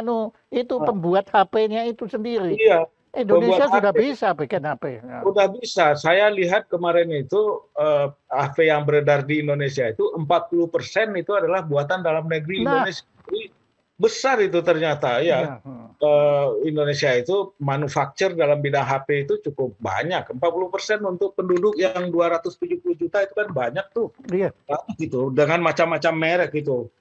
Speaker 1: itu pembuat HP-nya itu sendiri.
Speaker 2: Iya, pembuat
Speaker 1: Indonesia sudah
Speaker 2: HP.
Speaker 1: bisa bikin HP. Ya.
Speaker 2: Udah bisa. Saya lihat kemarin itu HP yang beredar di Indonesia itu 40% itu adalah buatan dalam negeri
Speaker 1: Nah,
Speaker 2: Indonesia. Jadi, besar itu ternyata ya.
Speaker 1: iya.
Speaker 2: Indonesia itu manufaktur dalam bidang HP itu cukup banyak. 40% untuk penduduk yang 270 juta itu kan banyak tuh.
Speaker 1: Iya.
Speaker 2: Gitu dengan macam-macam merek itu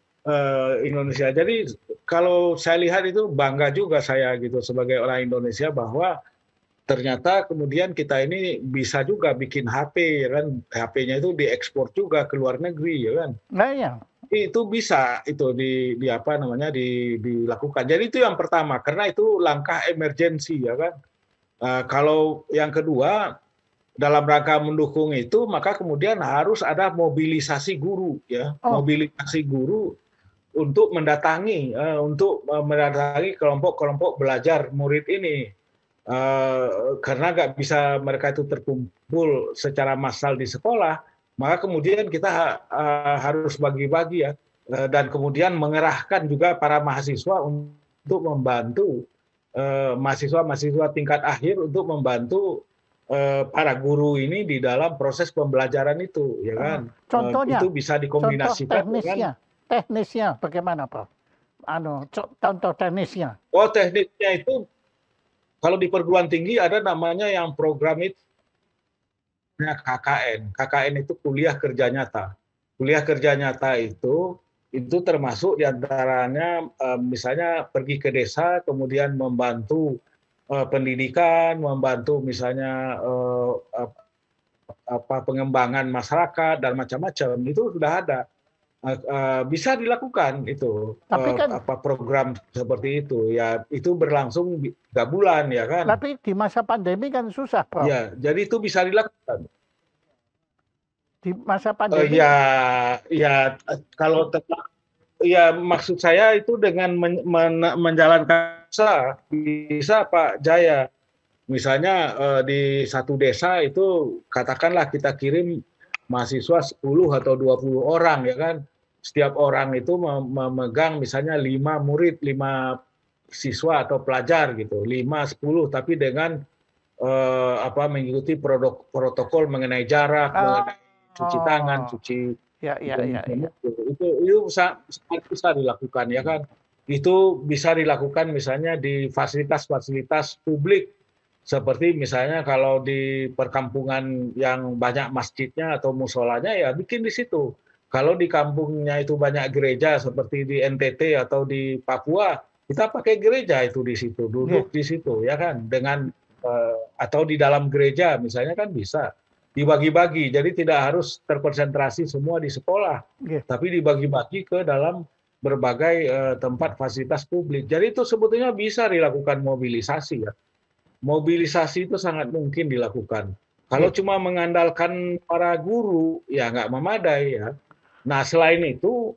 Speaker 2: Indonesia. Jadi kalau saya lihat itu bangga juga saya gitu sebagai orang Indonesia bahwa ternyata kemudian kita ini bisa juga bikin HP ya kan, HP-nya itu diekspor juga ke luar negeri ya kan.
Speaker 1: Nah, iya.
Speaker 2: Itu bisa itu di apa namanya dilakukan. Jadi itu yang pertama karena itu langkah emergensi ya kan. Kalau yang kedua dalam rangka mendukung itu maka kemudian harus ada mobilisasi guru ya,
Speaker 1: Oh,
Speaker 2: mobilisasi guru untuk mendatangi kelompok-kelompok belajar murid ini. Karena nggak bisa mereka itu terkumpul secara massal di sekolah, maka kemudian kita harus bagi-bagi ya, dan kemudian mengerahkan juga para mahasiswa untuk membantu mahasiswa-mahasiswa tingkat akhir untuk membantu para guru ini di dalam proses pembelajaran itu, ya kan?
Speaker 1: contohnya,
Speaker 2: Itu bisa
Speaker 1: contoh
Speaker 2: dikombinasikan dengan
Speaker 1: teknisnya bagaimana, Prof? Contoh teknisnya.
Speaker 2: tekniknya itu kalau di perguruan tinggi ada namanya yang program itu KKN. KKN itu kuliah kerja nyata. Kuliah kerja nyata itu termasuk diantaranya misalnya pergi ke desa, kemudian membantu pendidikan, membantu misalnya pengembangan masyarakat dan macam-macam. Itu sudah ada. Bisa dilakukan itu
Speaker 1: Tapi kan,
Speaker 2: program seperti itu ya, itu berlangsung 3 bulan ya kan.
Speaker 1: tapi di masa pandemi kan susah, Prof.
Speaker 2: Ya, jadi itu bisa dilakukan.
Speaker 1: Di masa pandemi.
Speaker 2: Ya kalau ya maksud saya itu dengan menjalankan bisa Pak Jaya. Misalnya di satu desa itu katakanlah kita kirim mahasiswa 10 atau 20 orang ya kan. Setiap orang itu memegang misalnya 5 murid, 5 siswa atau pelajar gitu, 5, 10 tapi dengan mengikuti protokol mengenai jarak, mengenai cuci tangan, cuci
Speaker 1: ya.
Speaker 2: itu sangat bisa dilakukan ya kan. itu bisa dilakukan misalnya di fasilitas-fasilitas publik, seperti misalnya kalau di perkampungan yang banyak masjidnya atau musolanya ya bikin di situ. Kalau di kampungnya itu banyak gereja seperti di NTT atau di Papua, kita pakai gereja itu di situ,
Speaker 1: Nggih,
Speaker 2: duduk di situ ya kan, dengan atau di dalam gereja misalnya kan bisa dibagi-bagi. Jadi tidak harus terkonsentrasi semua di sekolah,
Speaker 1: nggih,
Speaker 2: tapi dibagi-bagi ke dalam berbagai tempat fasilitas publik. Jadi itu sebetulnya bisa dilakukan mobilisasi ya. Mobilisasi itu sangat mungkin dilakukan. Kalau
Speaker 1: nggih.
Speaker 2: cuma mengandalkan para guru ya nggak memadai ya. Nah selain itu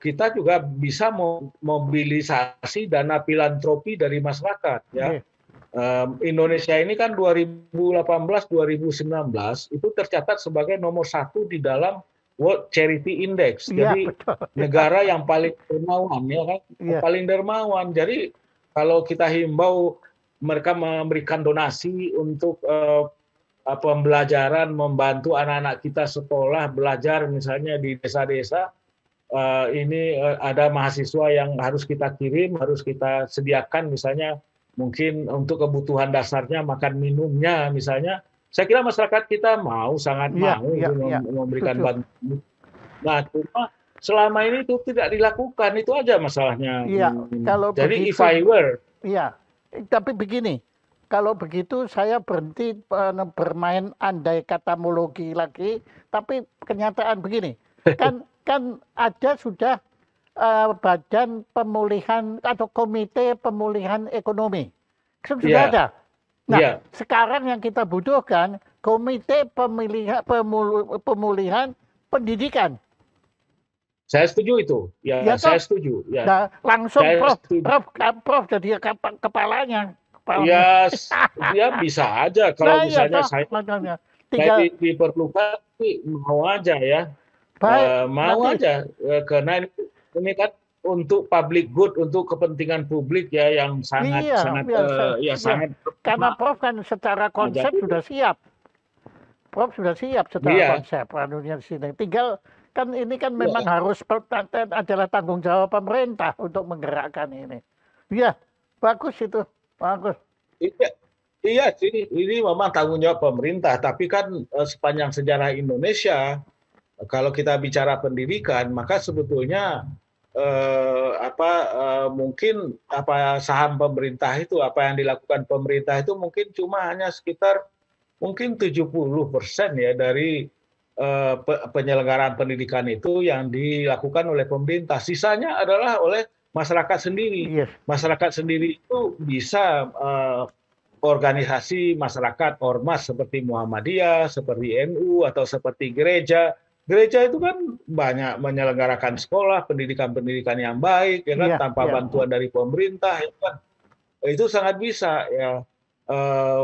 Speaker 2: kita juga bisa mobilisasi dana filantropi dari masyarakat ya.
Speaker 1: Nggih.
Speaker 2: Indonesia ini kan 2018-2019 itu tercatat sebagai nomor satu di dalam World Charity Index.
Speaker 1: Iya,
Speaker 2: Jadi
Speaker 1: betul. Iya,
Speaker 2: negara yang paling dermawan ya kan,
Speaker 1: iya,
Speaker 2: paling dermawan. Jadi kalau kita himbau mereka memberikan donasi untuk pembelajaran, membantu anak-anak kita sekolah belajar misalnya di desa-desa. Ini ada mahasiswa yang harus kita kirim, harus kita sediakan misalnya mungkin untuk kebutuhan dasarnya makan minumnya misalnya. Saya kira masyarakat kita mau, sangat
Speaker 1: iya,
Speaker 2: mau
Speaker 1: iya,
Speaker 2: itu
Speaker 1: iya.
Speaker 2: memberikan
Speaker 1: Setuju.
Speaker 2: bantuan. Nah, cuma selama ini itu tidak dilakukan, itu aja masalahnya.
Speaker 1: Iya, kalau
Speaker 2: Jadi if
Speaker 1: begitu,
Speaker 2: I were,
Speaker 1: iya. Tapi begini, kalau begitu saya berhenti bermain andai katamologi lagi, tapi kenyataan begini, kan kan ada sudah badan pemulihan atau komite pemulihan ekonomi, sudah
Speaker 2: ya,
Speaker 1: ada. Nah,
Speaker 2: ya,
Speaker 1: sekarang yang kita butuhkan komite pemulihan pendidikan.
Speaker 2: saya setuju itu.
Speaker 1: Ya
Speaker 2: Ya,
Speaker 1: toh,
Speaker 2: saya setuju. Ya,
Speaker 1: nah, langsung
Speaker 2: saya
Speaker 1: Prof,
Speaker 2: setuju.
Speaker 1: Prof jadi kepalanya, kepalanya.
Speaker 2: Ya, ya bisa aja kalau
Speaker 1: Nah, ya
Speaker 2: misalnya
Speaker 1: toh,
Speaker 2: saya
Speaker 1: makanya
Speaker 2: saya
Speaker 1: tinggal
Speaker 2: diperlukan, mau aja ya.
Speaker 1: baik
Speaker 2: Mau
Speaker 1: nanti.
Speaker 2: aja karena ini kan untuk public good, untuk kepentingan publik ya yang sangat
Speaker 1: Iya,
Speaker 2: sangat
Speaker 1: ya,
Speaker 2: ya
Speaker 1: ya.
Speaker 2: sangat
Speaker 1: Karena Prof kan secara
Speaker 2: nah,
Speaker 1: konsep
Speaker 2: jadi
Speaker 1: sudah siap. Prof sudah siap secara
Speaker 2: iya
Speaker 1: konsep anunya di sini. Tinggal kan ini kan memang
Speaker 2: iya
Speaker 1: harus adalah tanggung jawab pemerintah untuk menggerakkan ini. Iya, bagus itu, bagus.
Speaker 2: iya iya sih, ini memang tanggung jawab pemerintah, tapi kan sepanjang sejarah Indonesia kalau kita bicara pendidikan maka sebetulnya mungkin saham pemerintah itu apa yang dilakukan pemerintah itu mungkin cuma hanya sekitar mungkin 70% ya dari penyelenggaraan pendidikan itu yang dilakukan oleh pemerintah. Sisanya adalah oleh masyarakat sendiri.
Speaker 1: Iya,
Speaker 2: Masyarakat sendiri itu bisa organisasi masyarakat ormas seperti Muhammadiyah, seperti NU atau seperti gereja. Gereja itu kan banyak menyelenggarakan sekolah, pendidikan-pendidikan yang baik, ya kan,
Speaker 1: iya,
Speaker 2: tanpa
Speaker 1: iya.
Speaker 2: bantuan dari pemerintah, ya kan. Itu sangat bisa, ya. Eh,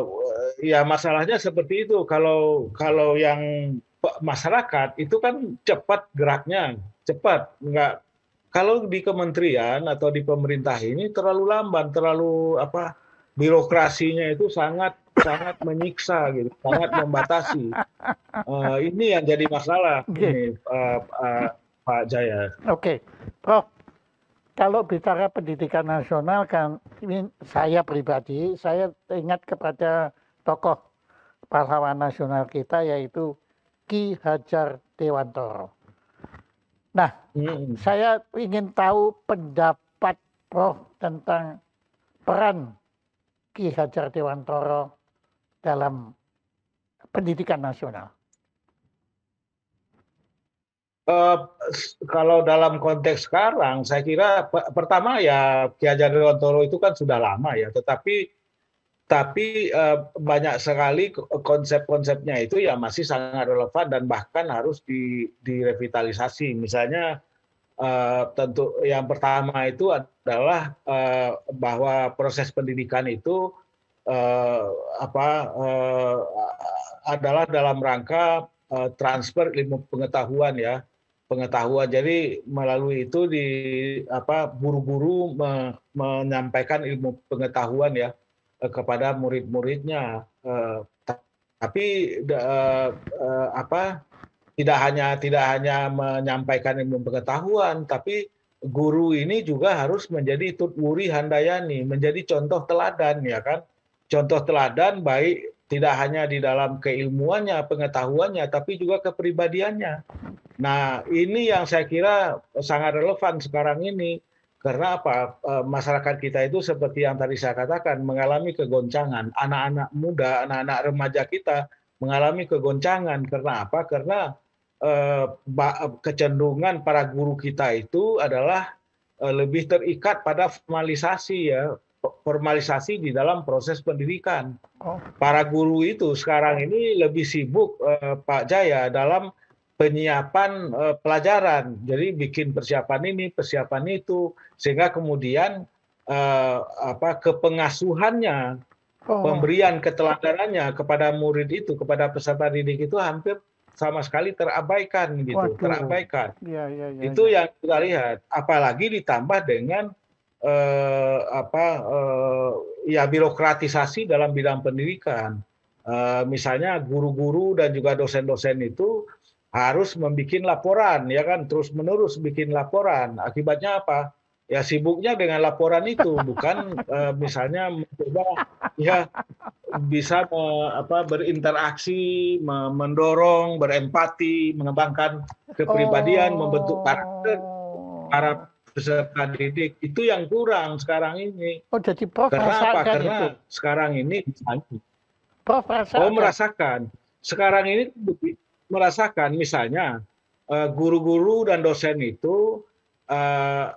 Speaker 2: ya masalahnya seperti itu. Kalau yang masyarakat itu kan cepat geraknya, cepat. Nggak, kalau di kementerian atau di pemerintah ini terlalu lamban, terlalu birokrasinya itu sangat sangat menyiksa gitu, sangat membatasi. Ini yang jadi masalah
Speaker 1: Oke,
Speaker 2: ini Pak Jaya.
Speaker 1: oke. Prof, kalau bicara pendidikan nasional kan ini saya pribadi, saya ingat kepada tokoh pahlawan nasional kita yaitu Ki Hajar Dewantoro. Nah,
Speaker 2: Hmm.
Speaker 1: saya ingin tahu pendapat Prof tentang peran Ki Hajar Dewantoro dalam pendidikan nasional.
Speaker 2: Eh, Kalau dalam konteks sekarang, saya kira pertama ya Ki Hajar Dewantoro itu kan sudah lama ya, tapi banyak sekali konsep-konsepnya itu ya masih sangat relevan dan bahkan harus direvitalisasi. Misalnya tentu yang pertama itu adalah bahwa proses pendidikan itu eh, adalah dalam rangka transfer ilmu pengetahuan ya, pengetahuan. Jadi melalui itu guru-guru menyampaikan ilmu pengetahuan ya kepada murid-muridnya. Tapi tidak hanya menyampaikan ilmu pengetahuan, tapi guru ini juga harus menjadi tutwuri handayani, menjadi contoh teladan ya kan. Contoh teladan baik tidak hanya di dalam keilmuannya, pengetahuannya, tapi juga kepribadiannya. Nah, ini yang saya kira sangat relevan sekarang ini. Karena apa? Masyarakat kita itu seperti yang tadi saya katakan, mengalami kegoncangan. Anak-anak muda, anak-anak remaja kita mengalami kegoncangan. Karena apa? Karena kecenderungan para guru kita itu adalah lebih terikat pada formalisasi ya, formalisasi di dalam proses pendidikan.
Speaker 1: Oh,
Speaker 2: Para guru itu sekarang ini lebih sibuk Pak Jaya dalam penyiapan pelajaran. Jadi bikin persiapan ini, persiapan itu, sehingga kemudian kepengasuhannya,
Speaker 1: oh,
Speaker 2: pemberian keteladanannya kepada murid itu, kepada peserta didik itu hampir sama sekali terabaikan gitu,
Speaker 1: waduh,
Speaker 2: terabaikan.
Speaker 1: ya, ya, ya,
Speaker 2: Itu
Speaker 1: ya.
Speaker 2: yang kita lihat. Apalagi ditambah dengan eh, apa ya birokratisasi dalam bidang pendidikan. Misalnya guru-guru dan juga dosen-dosen itu harus membuat laporan, ya kan, terus-menerus bikin laporan. Akibatnya apa? Ya sibuknya dengan laporan itu, bukan misalnya mencoba ya bisa berinteraksi, mendorong, berempati, mengembangkan kepribadian, membentuk karakter para
Speaker 1: Oh,
Speaker 2: peserta didik. Itu yang kurang sekarang ini.
Speaker 1: oh, jadi Prof
Speaker 2: Karena apa?
Speaker 1: rasakan
Speaker 2: Karena
Speaker 1: itu.
Speaker 2: sekarang ini
Speaker 1: Prof rasakan.
Speaker 2: merasakan. Sekarang ini merasakan misalnya guru-guru dan dosen itu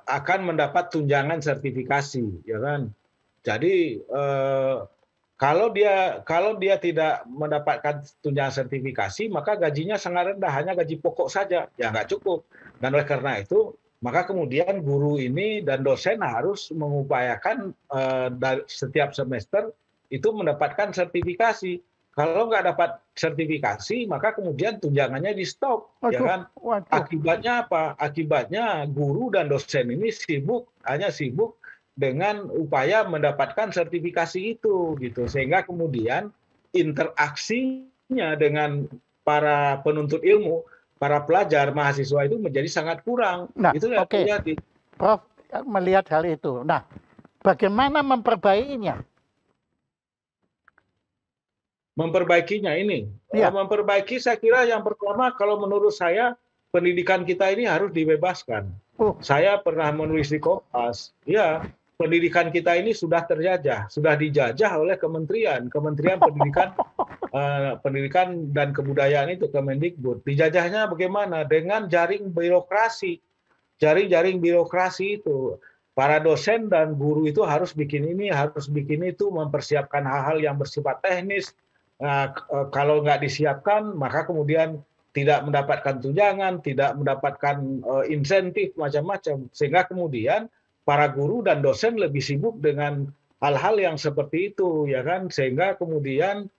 Speaker 2: akan mendapat tunjangan sertifikasi, ya kan? Jadi kalau dia tidak mendapatkan tunjangan sertifikasi, maka gajinya sangat rendah, hanya gaji pokok saja, ya nggak cukup. Dan oleh karena itu, maka kemudian guru ini dan dosen harus mengupayakan dari setiap semester itu mendapatkan sertifikasi. Kalau nggak dapat sertifikasi, maka kemudian tunjangannya di stop, ya
Speaker 1: Waduh,
Speaker 2: kan?
Speaker 1: waduh.
Speaker 2: Akibatnya apa? Akibatnya guru dan dosen ini hanya sibuk dengan upaya mendapatkan sertifikasi itu gitu, sehingga kemudian interaksinya dengan para penuntut ilmu, para pelajar, mahasiswa itu menjadi sangat kurang.
Speaker 1: Nah,
Speaker 2: Itu yang
Speaker 1: oke,
Speaker 2: terjadi.
Speaker 1: Prof melihat hal itu. Nah, bagaimana memperbaikinya?
Speaker 2: Memperbaikinya ini,
Speaker 1: Ya,
Speaker 2: memperbaiki saya kira yang pertama kalau menurut saya pendidikan kita ini harus dibebaskan.
Speaker 1: oh,
Speaker 2: Saya pernah menulis di Kompas, ya pendidikan kita ini sudah terjajah, sudah dijajah oleh Kementerian Pendidikan dan Kebudayaan itu Kemendikbud. Dijajahnya bagaimana? Dengan jaring birokrasi. Jaring-jaring birokrasi itu. Para dosen dan guru itu harus bikin ini, harus bikin itu, mempersiapkan hal-hal yang bersifat teknis. Nah, kalau nggak disiapkan, maka kemudian tidak mendapatkan tunjangan, tidak mendapatkan insentif macam-macam. Sehingga kemudian para guru dan dosen lebih sibuk dengan hal-hal yang seperti itu, ya kan? Sehingga kemudian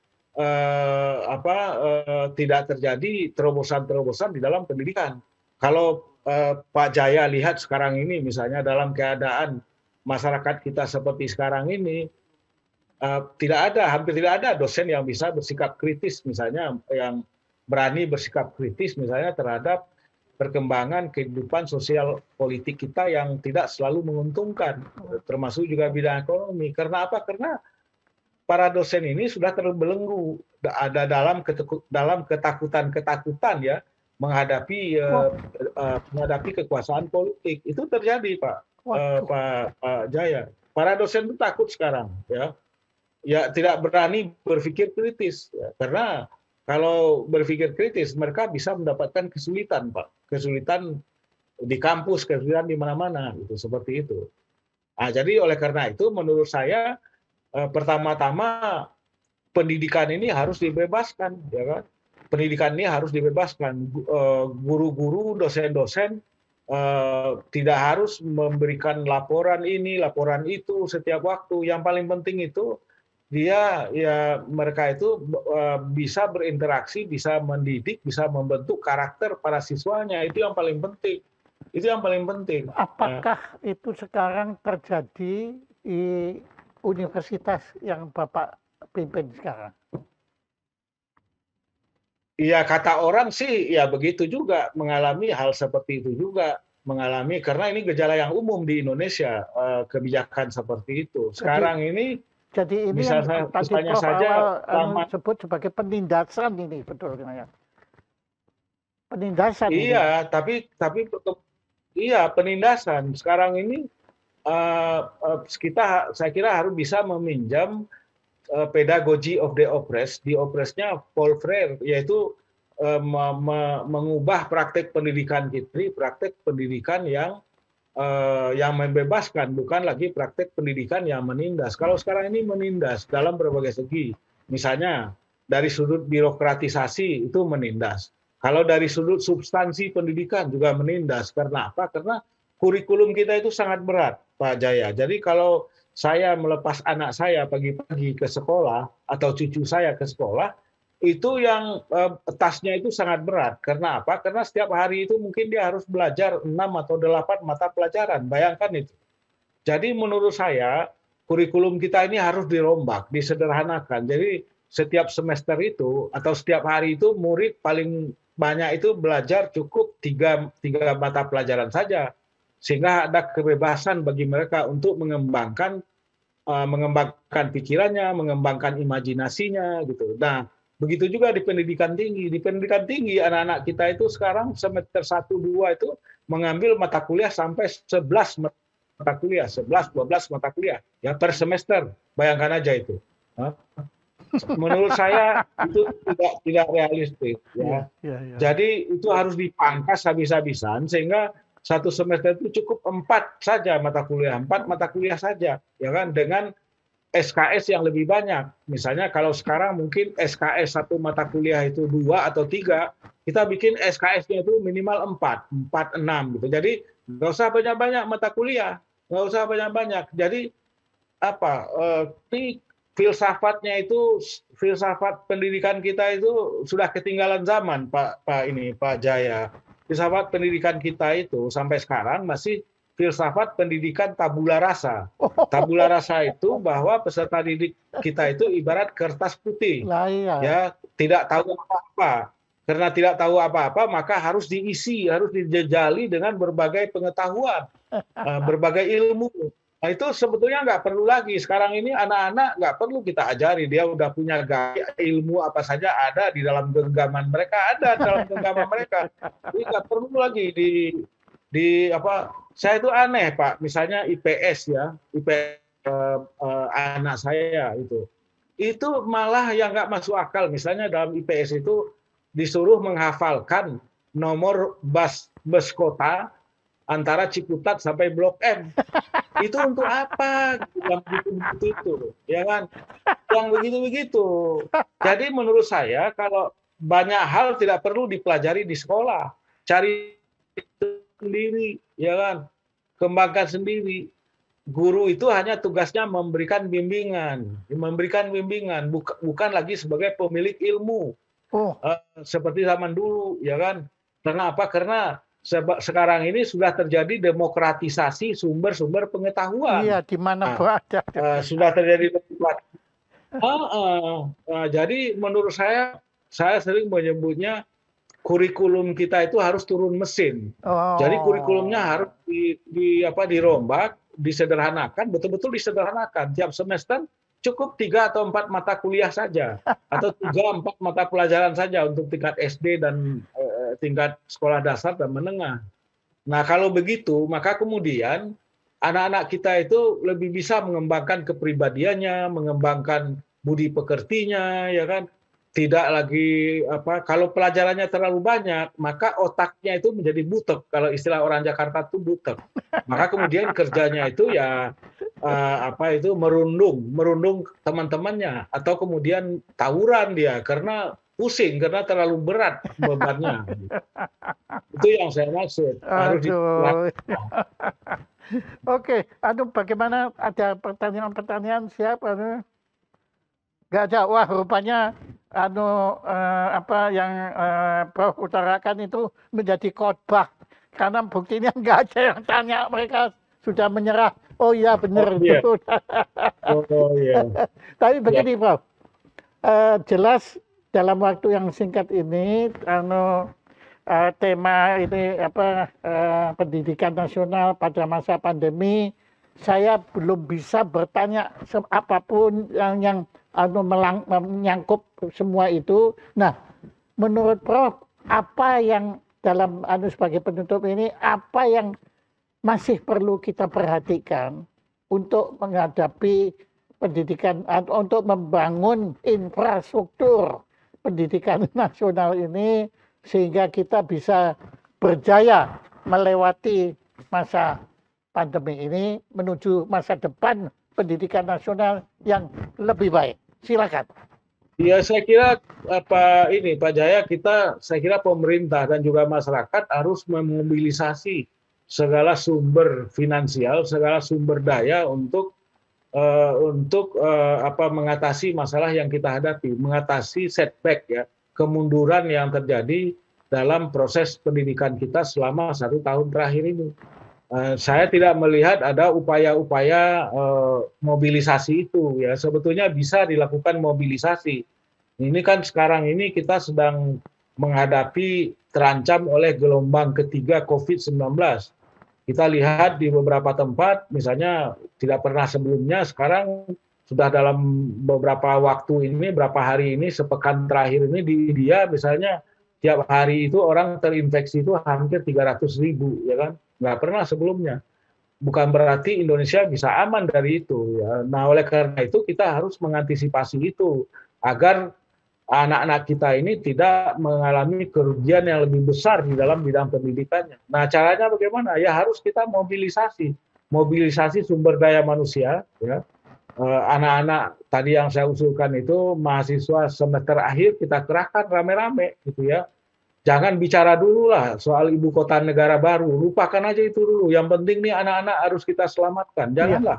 Speaker 2: tidak terjadi terobosan-terobosan di dalam pendidikan. Kalau Pak Jaya lihat sekarang ini, misalnya dalam keadaan masyarakat kita seperti sekarang ini, hampir tidak ada dosen yang bisa bersikap kritis, misalnya yang berani bersikap kritis, misalnya terhadap perkembangan kehidupan sosial politik kita yang tidak selalu menguntungkan, termasuk juga bidang ekonomi. Karena apa? Karena para dosen ini sudah terbelenggu ada dalam ketakutan-ketakutan ya
Speaker 1: wah,
Speaker 2: menghadapi kekuasaan politik. Itu terjadi
Speaker 1: waduh.
Speaker 2: Pak Jaya. Para dosen itu takut sekarang ya tidak berani berpikir kritis ya. Karena kalau berpikir kritis mereka bisa mendapatkan kesulitan Pak, kesulitan di kampus, kesulitan di mana-mana gitu, seperti itu. Nah, jadi oleh karena itu menurut saya pertama-tama pendidikan ini harus dibebaskan, ya kan? Pendidikan ini harus dibebaskan. Guru-guru, dosen-dosen tidak harus memberikan laporan ini, laporan itu setiap waktu. Yang paling penting itu mereka itu bisa berinteraksi, bisa mendidik, bisa membentuk karakter para siswanya. Itu yang paling penting. Itu yang paling penting.
Speaker 1: Apakah itu sekarang terjadi di universitas yang Bapak pimpin sekarang?
Speaker 2: Iya, kata orang sih ya begitu juga, mengalami hal seperti itu juga. mengalami, karena ini gejala yang umum di Indonesia, kebijakan seperti itu.
Speaker 1: Jadi
Speaker 2: Sekarang ini
Speaker 1: jadi ini yang tadi
Speaker 2: misalnya
Speaker 1: Prof
Speaker 2: saja
Speaker 1: awal sebut sebagai penindasan ini, betul ya? Penindasan ini.
Speaker 2: iya, tapi iya penindasan. Sekarang ini saya kira harus bisa meminjam pedagogy of the oppressed, di oppressed-nya Paul Freire, yaitu mengubah praktek pendidikan kita, praktek pendidikan yang membebaskan, bukan lagi praktek pendidikan yang menindas. Kalau sekarang ini menindas dalam berbagai segi, misalnya dari sudut birokratisasi itu menindas. Kalau dari sudut substansi pendidikan juga menindas. Karena apa? Karena kurikulum kita itu sangat berat, Pak Jaya. Jadi kalau saya melepas anak saya pagi-pagi ke sekolah atau cucu saya ke sekolah, itu yang tasnya itu sangat berat. Karena apa? Karena setiap hari itu mungkin dia harus belajar 6 atau 8 mata pelajaran. Bayangkan itu. Jadi menurut saya kurikulum kita ini harus dirombak, disederhanakan. Jadi setiap semester itu atau setiap hari itu murid paling banyak itu belajar cukup tiga mata pelajaran saja. Sehingga ada kebebasan bagi mereka untuk mengembangkan pikirannya, mengembangkan imajinasinya gitu. Nah, begitu juga di pendidikan tinggi. Di pendidikan tinggi anak-anak kita itu sekarang semester 1 2 itu mengambil mata kuliah sampai 11 mata kuliah, 11 12 mata kuliah ya per semester. Bayangkan aja itu. Menurut saya itu tidak realistis ya. Jadi itu harus dipangkas habis-habisan sehingga satu semester itu cukup 4 saja mata kuliah, 4 mata kuliah saja, ya kan, dengan SKS yang lebih banyak. Misalnya kalau sekarang mungkin SKS satu mata kuliah itu 2 atau 3, kita bikin SKS-nya itu minimal 4, 6 gitu. Jadi nggak usah banyak-banyak mata kuliah, nggak usah banyak-banyak. Jadi apa? Filsafatnya itu, filsafat pendidikan kita itu sudah ketinggalan zaman, Pak Jaya. Filsafat pendidikan kita itu sampai sekarang masih filsafat pendidikan tabula rasa. Tabula rasa itu bahwa peserta didik kita itu ibarat kertas putih, ya, tidak tahu apa-apa. Karena tidak tahu apa-apa, maka harus diisi, harus dijejali dengan berbagai pengetahuan, berbagai ilmu. Nah itu sebetulnya nggak perlu lagi. Sekarang ini anak-anak nggak perlu kita ajari. Dia udah punya gaya, ilmu apa saja ada di dalam genggaman mereka, ada dalam genggaman mereka. Jadi nggak perlu lagi apa? Saya itu aneh, Pak. Misalnya IPS ya, anak saya itu malah yang nggak masuk akal. Misalnya dalam IPS itu disuruh menghafalkan nomor bus kota antara Ciputat sampai Blok M. Itu untuk apa? Yang begitu itu, ya kan? Yang begitu-begitu. Jadi menurut saya kalau banyak hal tidak perlu dipelajari di sekolah, cari sendiri, ya kan? Kembangkan sendiri. Guru itu hanya tugasnya memberikan bimbingan, bukan lagi sebagai pemilik ilmu. Seperti zaman dulu, ya kan? Karena apa? Karena sekarang ini sudah terjadi demokratisasi sumber-sumber pengetahuan.
Speaker 1: Iya, di mana ada.
Speaker 2: Sudah terjadi demokratisasi. Jadi menurut saya sering menyebutnya kurikulum kita itu harus turun mesin. Jadi kurikulumnya harus dirombak, disederhanakan, betul-betul disederhanakan. Tiap semester cukup 3 atau 4 mata kuliah saja, atau 3-4 mata pelajaran saja untuk tingkat SD dan tingkat sekolah dasar dan menengah. Nah kalau begitu, maka kemudian anak-anak kita itu lebih bisa mengembangkan kepribadiannya, mengembangkan budi pekertinya, ya kan? Tidak lagi kalau pelajarannya terlalu banyak, maka otaknya itu menjadi butek. Kalau istilah orang Jakarta itu butek. Maka kemudian kerjanya itu ya merundung teman-temannya, atau kemudian tawuran dia karena pusing, karena terlalu berat bebannya. Itu yang saya maksud.
Speaker 1: Oke, bagaimana, ada pertanyaan-pertanyaan siapa? Nggak ada. Wah, rupanya yang Prof utarakan itu menjadi khotbah, karena buktinya nggak ada yang tanya, mereka sudah menyerah. Oh iya benar itu. Tapi begini, Prof, jelas dalam waktu yang singkat ini tema ini pendidikan nasional pada masa pandemi, saya belum bisa bertanya apapun yang menyangkut semua itu. Nah, menurut Prof, apa yang dalam sebagai penutup ini, apa yang masih perlu kita perhatikan untuk menghadapi pendidikan atau untuk membangun infrastruktur pendidikan nasional ini sehingga kita bisa berjaya melewati masa pandemi ini menuju masa depan pendidikan nasional yang lebih baik. Silakan.
Speaker 2: Ya, saya kira Pak Jaya, saya kira pemerintah dan juga masyarakat harus memobilisasi segala sumber finansial, segala sumber daya untuk mengatasi masalah yang kita hadapi, mengatasi setback ya, kemunduran yang terjadi dalam proses pendidikan kita selama 1 tahun terakhir ini. Saya tidak melihat ada upaya-upaya mobilisasi itu ya. Sebetulnya bisa dilakukan mobilisasi. Ini kan sekarang ini kita sedang menghadapi terancam oleh gelombang ketiga COVID-19. Kita lihat di beberapa tempat, misalnya tidak pernah sebelumnya, sekarang sudah dalam beberapa waktu ini, beberapa hari ini, sepekan terakhir ini di India misalnya, tiap hari itu orang terinfeksi itu hampir 300.000, ya kan? Nggak pernah sebelumnya. Bukan berarti Indonesia bisa aman dari itu. Ya. Nah, oleh karena itu kita harus mengantisipasi itu agar anak-anak kita ini tidak mengalami kerugian yang lebih besar di dalam bidang pendidikannya. Nah, caranya bagaimana? Ya harus kita mobilisasi sumber daya manusia. Ya. Anak-anak tadi yang saya usulkan itu mahasiswa semester akhir kita kerahkan rame-rame, gitu ya. Jangan bicara dulu lah soal ibu kota negara baru, lupakan aja itu dulu. Yang penting nih anak-anak harus kita selamatkan. Janganlah.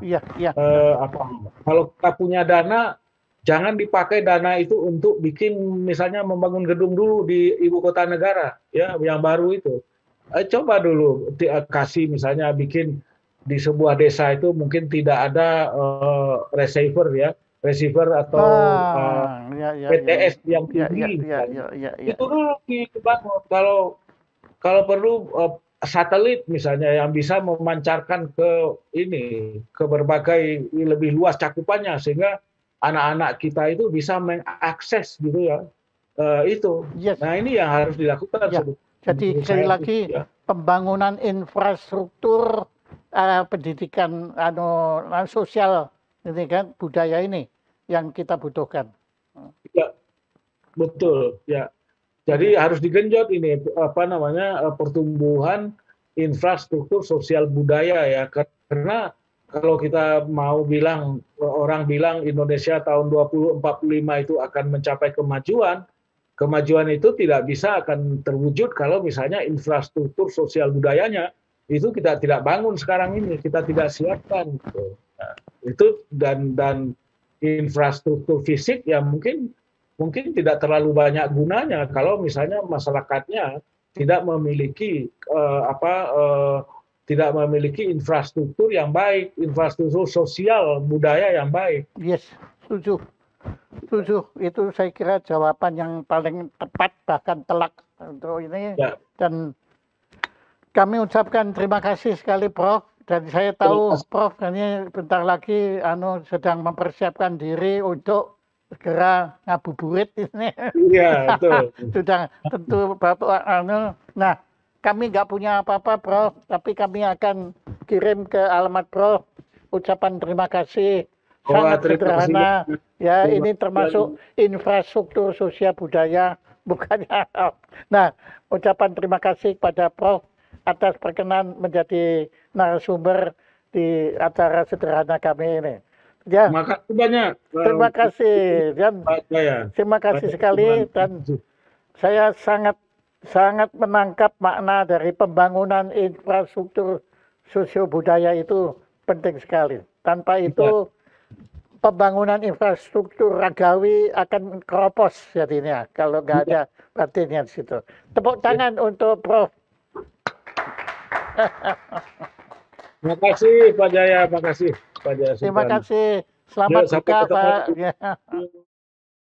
Speaker 2: Kalau kita punya dana, jangan dipakai dana itu untuk bikin misalnya membangun gedung dulu di ibu kota negara, ya yang baru itu. Coba dulu kasih misalnya bikin di sebuah desa itu mungkin tidak ada receiver atau PTS yang tinggi. Itu dulu dibangun. Kalau perlu satelit misalnya yang bisa memancarkan ke berbagai lebih luas cakupannya sehingga anak-anak kita itu bisa mengakses gitu ya itu. Nah ini yang harus dilakukan.
Speaker 1: Jadi sekali lagi pembangunan infrastruktur pendidikan sosial ini kan budaya ini yang kita butuhkan.
Speaker 2: Ya, betul ya. Jadi harus digenjot ini pertumbuhan infrastruktur sosial budaya ya, karena kalau kita mau orang bilang Indonesia tahun 2045 itu akan mencapai kemajuan itu tidak bisa akan terwujud kalau misalnya infrastruktur sosial budayanya itu kita tidak bangun sekarang ini, kita tidak siapkan. Nah, itu dan infrastruktur fisik yang mungkin tidak terlalu banyak gunanya kalau misalnya masyarakatnya tidak memiliki infrastruktur yang baik, infrastruktur sosial budaya yang baik.
Speaker 1: Yes, setuju. Itu saya kira jawaban yang paling tepat bahkan telak untuk ini. Ya. Dan kami ucapkan terima kasih sekali Prof. Dan saya tahu Prof ini bentar lagi sedang mempersiapkan diri untuk segera ngabuburit ini.
Speaker 2: Iya, betul.
Speaker 1: Sudah tentu Bapak Nah, kami nggak punya apa-apa Prof, tapi kami akan kirim ke alamat Prof ucapan terima kasih. Sangat sederhana. Ya, ini termasuk infrastruktur sosial budaya, bukannya. Nah, ucapan terima kasih kepada Prof atas perkenan menjadi narasumber di acara sederhana kami ini. Ya.
Speaker 2: Terima kasih banyak.
Speaker 1: Terima kasih dan terima kasih sekali dan saya sangat menangkap makna dari pembangunan infrastruktur sosio budaya itu penting sekali. Tanpa itu pembangunan infrastruktur ragawi akan keropos jadinya kalau nggak ada batinnya di situ. Tepuk tangan untuk Prof.
Speaker 2: Terima kasih Pak Jaya, terima kasih Pak Jaya.
Speaker 1: Terima kasih. Selamat buka Pak.